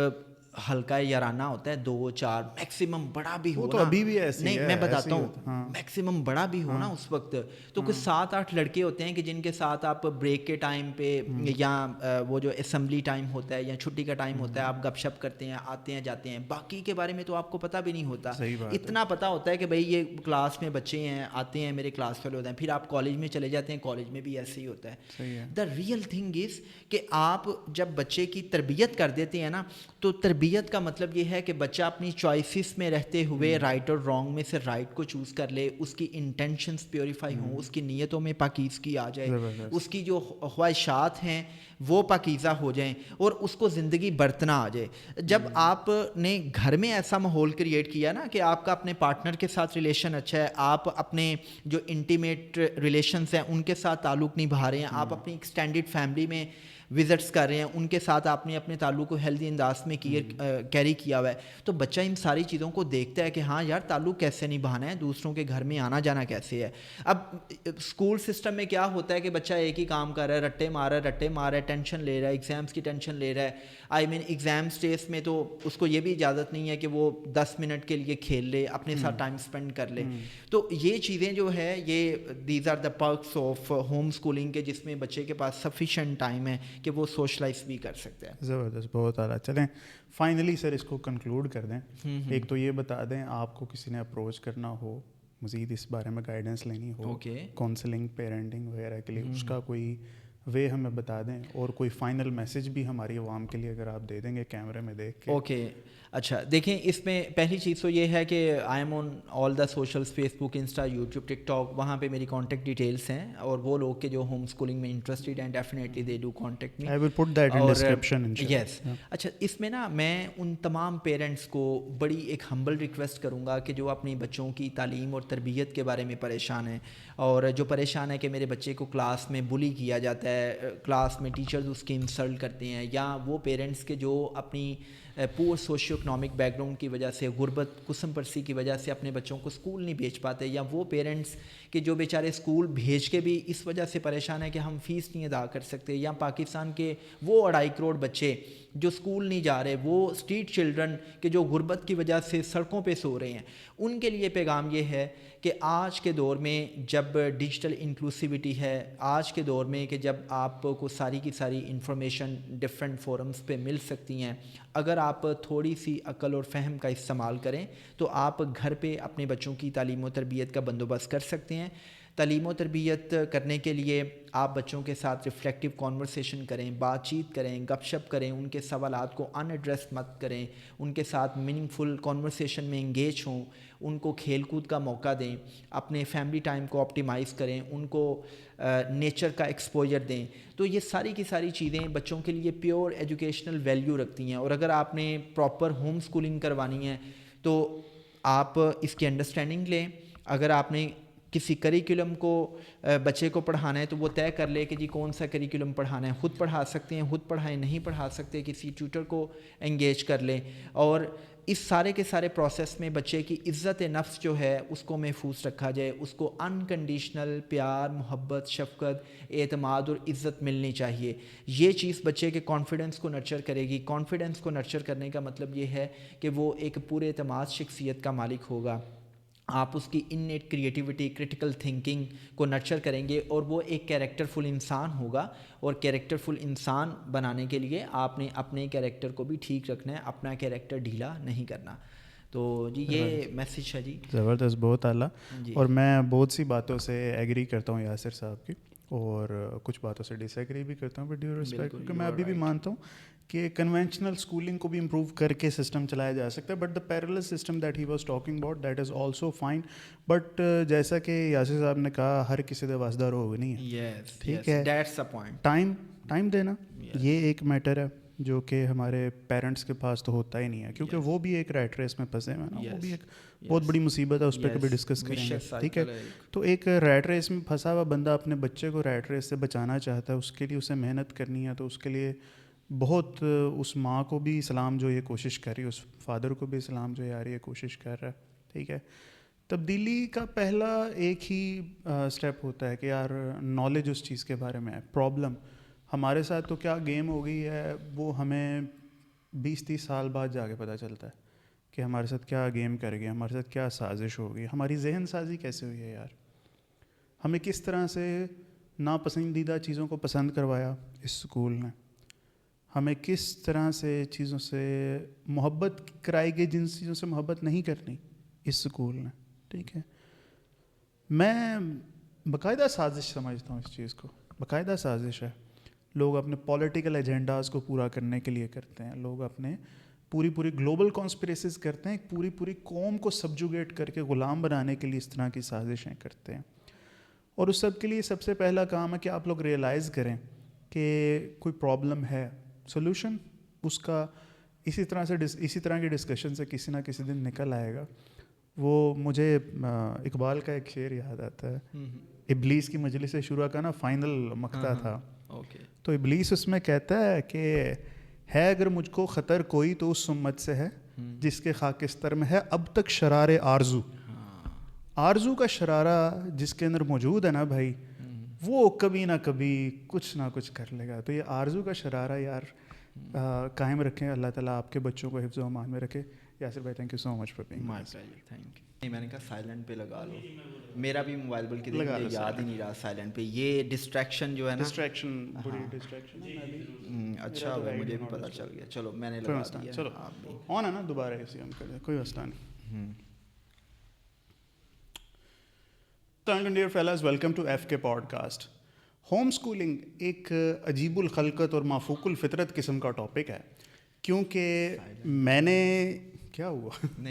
ہلکا یارانہ ہوتا ہے, 2-4 میکسیمم, بڑا بھی ہو, تو ابھی بھی ایسے نہیں میں بتاتا ہوں, میکسیمم بڑا بھی ہو نا اس وقت, تو کچھ 7-8 لڑکے ہوتے ہیں کہ جن کے ساتھ آپ بریک کے ٹائم پہ یا وہ جو اسمبلی ٹائم ہوتا ہے یا چھٹی کا ٹائم ہوتا ہے آپ گپ شپ کرتے ہیں, آتے ہیں جاتے ہیں. باقی کے بارے میں تو آپ کو پتہ بھی نہیں ہوتا, اتنا پتہ ہوتا ہے کہ بھائی یہ کلاس میں بچے ہیں, آتے ہیں, میرے کلاس فیلو ہوتے ہیں. پھر آپ کالج میں چلے جاتے ہیں, کالج میں بھی ایسے ہی ہوتا ہے. دا ریئل تھنگ از کہ آپ جب بچے کی تربیت کر دیتے ہیں نا, تو تربیت کا مطلب یہ ہے کہ بچہ اپنی چوائسیز میں رہتے ہوئے رائٹ اور رانگ میں سے رائٹ کو چوز کر لے, اس کی انٹینشنز پیوریفائی ہوں, اس کی نیتوں میں پاکیزگی آ جائے, اس کی جو خواہشات ہیں وہ پاکیزہ ہو جائیں, اور اس کو زندگی برتنا آ جائے. جب آپ نے گھر میں ایسا ماحول کریٹ کیا نا کہ آپ کا اپنے پارٹنر کے ساتھ ریلیشن اچھا ہے, آپ اپنے جو انٹیمیٹ ریلیشنز ہیں ان کے ساتھ تعلق نبھا رہے ہیں, آپ اپنی ایکسٹینڈیڈ فیملی میں وزٹس کر رہے ہیں, ان کے ساتھ آپ نے اپنے تعلق کو ہیلدی انداز میں کیری کیا ہوا ہے, تو بچہ ان ساری چیزوں کو دیکھتا ہے کہ ہاں یار تعلق کیسے نبھانا ہے, دوسروں کے گھر میں آنا جانا کیسے ہے. اب اسکول سسٹم میں کیا ہوتا ہے کہ بچہ ایک ہی کام کر رہا ہے, رٹے مار رہا ہے, ٹینشن لے رہا ہے, ایگزامس کی ٹینشن لے رہا ہے. ایگزامس ڈیز میں تو اس کو یہ بھی اجازت نہیں ہے کہ وہ 10 منٹ کے لیے کھیل لے, اپنے ساتھ ٹائم اسپینڈ کر لے. تو یہ چیزیں جو ہے یہ these are the perks of home schooling کے, جس میں بچے کے پاس سفیشینٹ ٹائم ہے کہ وہ سوشلائز بھی کر سکتے ہیں. زبردست, بہت اعلیٰ. چلیں فائنلی سر اس کو کنکلوڈ کر دیں. ایک تو یہ بتا دیں, آپ کو کسی نے اپروچ کرنا ہو, مزید اس بارے میں گائیڈنس لینی ہو, کاؤنسلنگ پیرنٹنگ وغیرہ کے لیے, اس کا کوئی وے ہمیں بتا دیں, اور کوئی فائنل میسج بھی ہماری عوام کے لیے اگر آپ دے دیں گے کیمرے میں دیکھ کے. اوکے, اچھا دیکھیں, اس میں پہلی چیز تو یہ ہے کہ I am on all the socials, Facebook, Insta, YouTube, TikTok, وہاں پہ میری کانٹیکٹ ڈیٹیلس ہیں, اور وہ لوگ کے جو ہوم اسکولنگ میں انٹرسٹیڈ ہیں definitely they do contact me. I will put that in description انشاءاللہ. یس. اچھا, اس میں نا میں ان تمام پیرنٹس کو بڑی ایک ہمبل ریکویسٹ کروں گا کہ جو اپنی بچوں کی تعلیم اور تربیت کے بارے میں پریشان ہیں, اور جو پریشان ہے کہ میرے بچے کو کلاس میں بلی کیا جاتا ہے, کلاس میں ٹیچرز اس کی انسلٹ کرتے ہیں, یا وہ پیرنٹس کے جو اپنی پور سوشیو اکنامک بیک گراؤنڈ کی وجہ سے, غربت قسم پرسی کی وجہ سے اپنے بچوں کو اسکول نہیں بھیج پاتے, یا وہ پیرنٹس کہ جو بیچارے اسکول بھیج کے بھی اس وجہ سے پریشان ہیں کہ ہم فیس نہیں ادا کر سکتے, یا پاکستان کے وہ 2.5 کروڑ بچے جو اسکول نہیں جا رہے, وہ اسٹریٹ چلڈرن کہ جو غربت کی وجہ سے سڑکوں پہ سو رہے ہیں, ان کے لیے پیغام یہ ہے کہ آج کے دور میں جب ڈیجیٹل انکلوسیوٹی ہے, آج کے دور میں کہ جب آپ کو ساری کی ساری انفارمیشن ڈفرینٹ فورمز پہ مل سکتی ہیں, اگر آپ تھوڑی سی عقل اور فہم کا استعمال کریں تو آپ گھر پہ اپنے بچوں کی تعلیم و تربیت کا بندوبست کر سکتے ہیں. تعلیم و تربیت کرنے کے لیے آپ بچوں کے ساتھ ریفلیکٹیو کانورسیشن کریں, بات چیت کریں, گپ شپ کریں, ان کے سوالات کو ان ایڈریس مت کریں, ان کے ساتھ میننگ فل کانورسیشن میں انگیج ہوں, ان کو کھیل کود کا موقع دیں, اپنے فیملی ٹائم کو آپٹیمائز کریں, ان کو نیچر کا ایکسپوجر دیں. تو یہ ساری کی ساری چیزیں بچوں کے لیے پیور ایجوکیشنل ویلیو رکھتی ہیں. اور اگر آپ نے پراپر ہوم اسکولنگ کروانی ہے تو آپ اس کی انڈرسٹینڈنگ لیں. اگر آپ نے کسی کریکولم کو بچے کو پڑھانا ہے تو وہ طے کر لے کہ جی کون سا کریکولم پڑھانا ہے, خود پڑھا سکتے ہیں, خود پڑھائیں, نہیں پڑھا سکتے کسی ٹیوٹر کو انگیج کر لیں. اور اس سارے کے سارے پروسیس میں بچے کی عزت نفس جو ہے اس کو محفوظ رکھا جائے, اس کو انکنڈیشنل پیار, محبت, شفقت, اعتماد اور عزت ملنی چاہیے. یہ چیز بچے کے کانفیڈنس کو نرچر کرے گی. کانفیڈنس کو نرچر کرنے کا مطلب یہ ہے کہ وہ ایک پورے اعتماد شخصیت کا مالک ہوگا. آپ اس کی انیٹ کریٹیوٹی, کرٹیکل تھنکنگ کو نرچر کریں گے اور وہ ایک کیریکٹر فل انسان ہوگا. اور کیریکٹر فل انسان بنانے کے لیے آپ نے اپنے کیریکٹر کو بھی ٹھیک رکھنا ہے, اپنا کیریکٹر ڈھیلا نہیں کرنا. تو جی یہ میسج ہے جی. زبردست, بہت اعلیٰ. اور میں بہت سی باتوں سے ایگری کرتا ہوں یاسر صاحب کی, اور کچھ باتوں سے ڈس ایگری بھی کرتا ہوں ود ڈیو رسپیکٹ, کیونکہ میں ابھی بھی مانتا ہوں کہ کنونشنل اسکولنگ کو بھی امپروو کر کے سسٹم چلایا جا سکتا ہے. But the parallel system that he was talking about that is also fine. But جیسا کہ یاسر صاحب نے کہا, ہر کسی دے واسدار ہو نہیں ہے, ٹھیک ہے, ٹائم دینا یہ ایک میٹر ہے جو کہ ہمارے پیرنٹس کے پاس تو ہوتا ہی نہیں ہے, کیونکہ وہ بھی ایک ریٹ ریس میں پھنسے ہوئے ہیں. وہ بھی ایک بہت بڑی مصیبت ہے, اس پہ کبھی ڈسکس کریں گے, ٹھیک ہے. تو ایک ریٹ ریس میں پھنسا ہوا بندہ اپنے بچے کو ریٹ ریس سے بچانا چاہتا ہے, اس کے لیے اسے محنت کرنی ہے. تو اس کے لیے بہت, اس ماں کو بھی سلام جو یہ کوشش کر رہی ہے, اس فادر کو بھی سلام جو یار یہ کوشش کر رہا ہے, ٹھیک ہے. تبدیلی کا پہلا ایک ہی اسٹیپ ہوتا ہے کہ یار نالج اس چیز کے بارے میں ہے. پرابلم ہمارے ساتھ تو کیا گیم ہو گئی ہے, وہ ہمیں 20-30 سال بعد جا کے پتہ چلتا ہے کہ ہمارے ساتھ کیا گیم کر گیا, ہمارے ساتھ کیا سازش ہو گئی, ہماری ذہن سازی کیسے ہوئی ہے یار, ہمیں کس طرح سے ناپسندیدہ چیزوں کو پسند کروایا اس اسکول نے, ہمیں کس طرح سے چیزوں سے محبت کرائی گئی جن چیزوں سے محبت نہیں کرنی اس اسکول نے, ٹھیک ہے. میں باقاعدہ سازش سمجھتا ہوں اس چیز کو, باقاعدہ سازش ہے. لوگ اپنے پولیٹیکل ایجنڈاز کو پورا کرنے کے لیے کرتے ہیں, لوگ اپنے پوری گلوبل کانسپریسیز کرتے ہیں, ایک پوری قوم کو سبجوگیٹ کر کے غلام بنانے کے لیے اس طرح کی سازشیں کرتے ہیں. اور اس سب کے لیے سب سے پہلا کام ہے کہ آپ لوگ ریئلائز کریں کہ کوئی پرابلم ہے, سولوشن اس کا اسی طرح کی ڈسکشن سے کسی نہ کسی دن نکل آئے گا. وہ مجھے اقبال کا ایک شعر یاد آتا ہے, ابلیس کی مجلس شورا کا نا فائنل مقطع تھا. تو ابلیس اس میں کہتا ہے کہ ہے اگر مجھ کو خطر کوئی تو اس امت سے ہے جس کے خاکستر میں ہے اب تک شرار آرزو. آرزو کا شرارہ جس کے اندر موجود ہے نا بھائی, وہ کبھی نہ کبھی کچھ نہ کچھ کر لے گا. تو یہ آرزو کا شرارہ یار قائم رکھیں, اللہ تعالیٰ آپ کے بچوں کو حفظ و امان میں رکھے. یاسر بھائی thank you so much for being my pleasure, thank you. نہیں, میں نے کہا سائلنٹ پہ لگا لو, میرا بھی موبائل بلکہ یاد ہی نہیں رہا سائلنٹ پہ. یہ ڈسٹریکشن جو ہے نا, بڑی ڈسٹریکشن ہے. اچھا ہوا مجھے بھی پتہ چل گیا. چلو میں نے لگا دیا. چلو آن ہے نا, دوبارہ اسی ہم کریں, کوئی مسئلہ نہیں. Dear fellows, welcome to F کے پوڈ کاسٹ. ہوم اسکولنگ ایک عجیب الخلقت اور مافوق الفطرت قسم کا ٹاپک ہے, کیونکہ میں نے کیا ہوا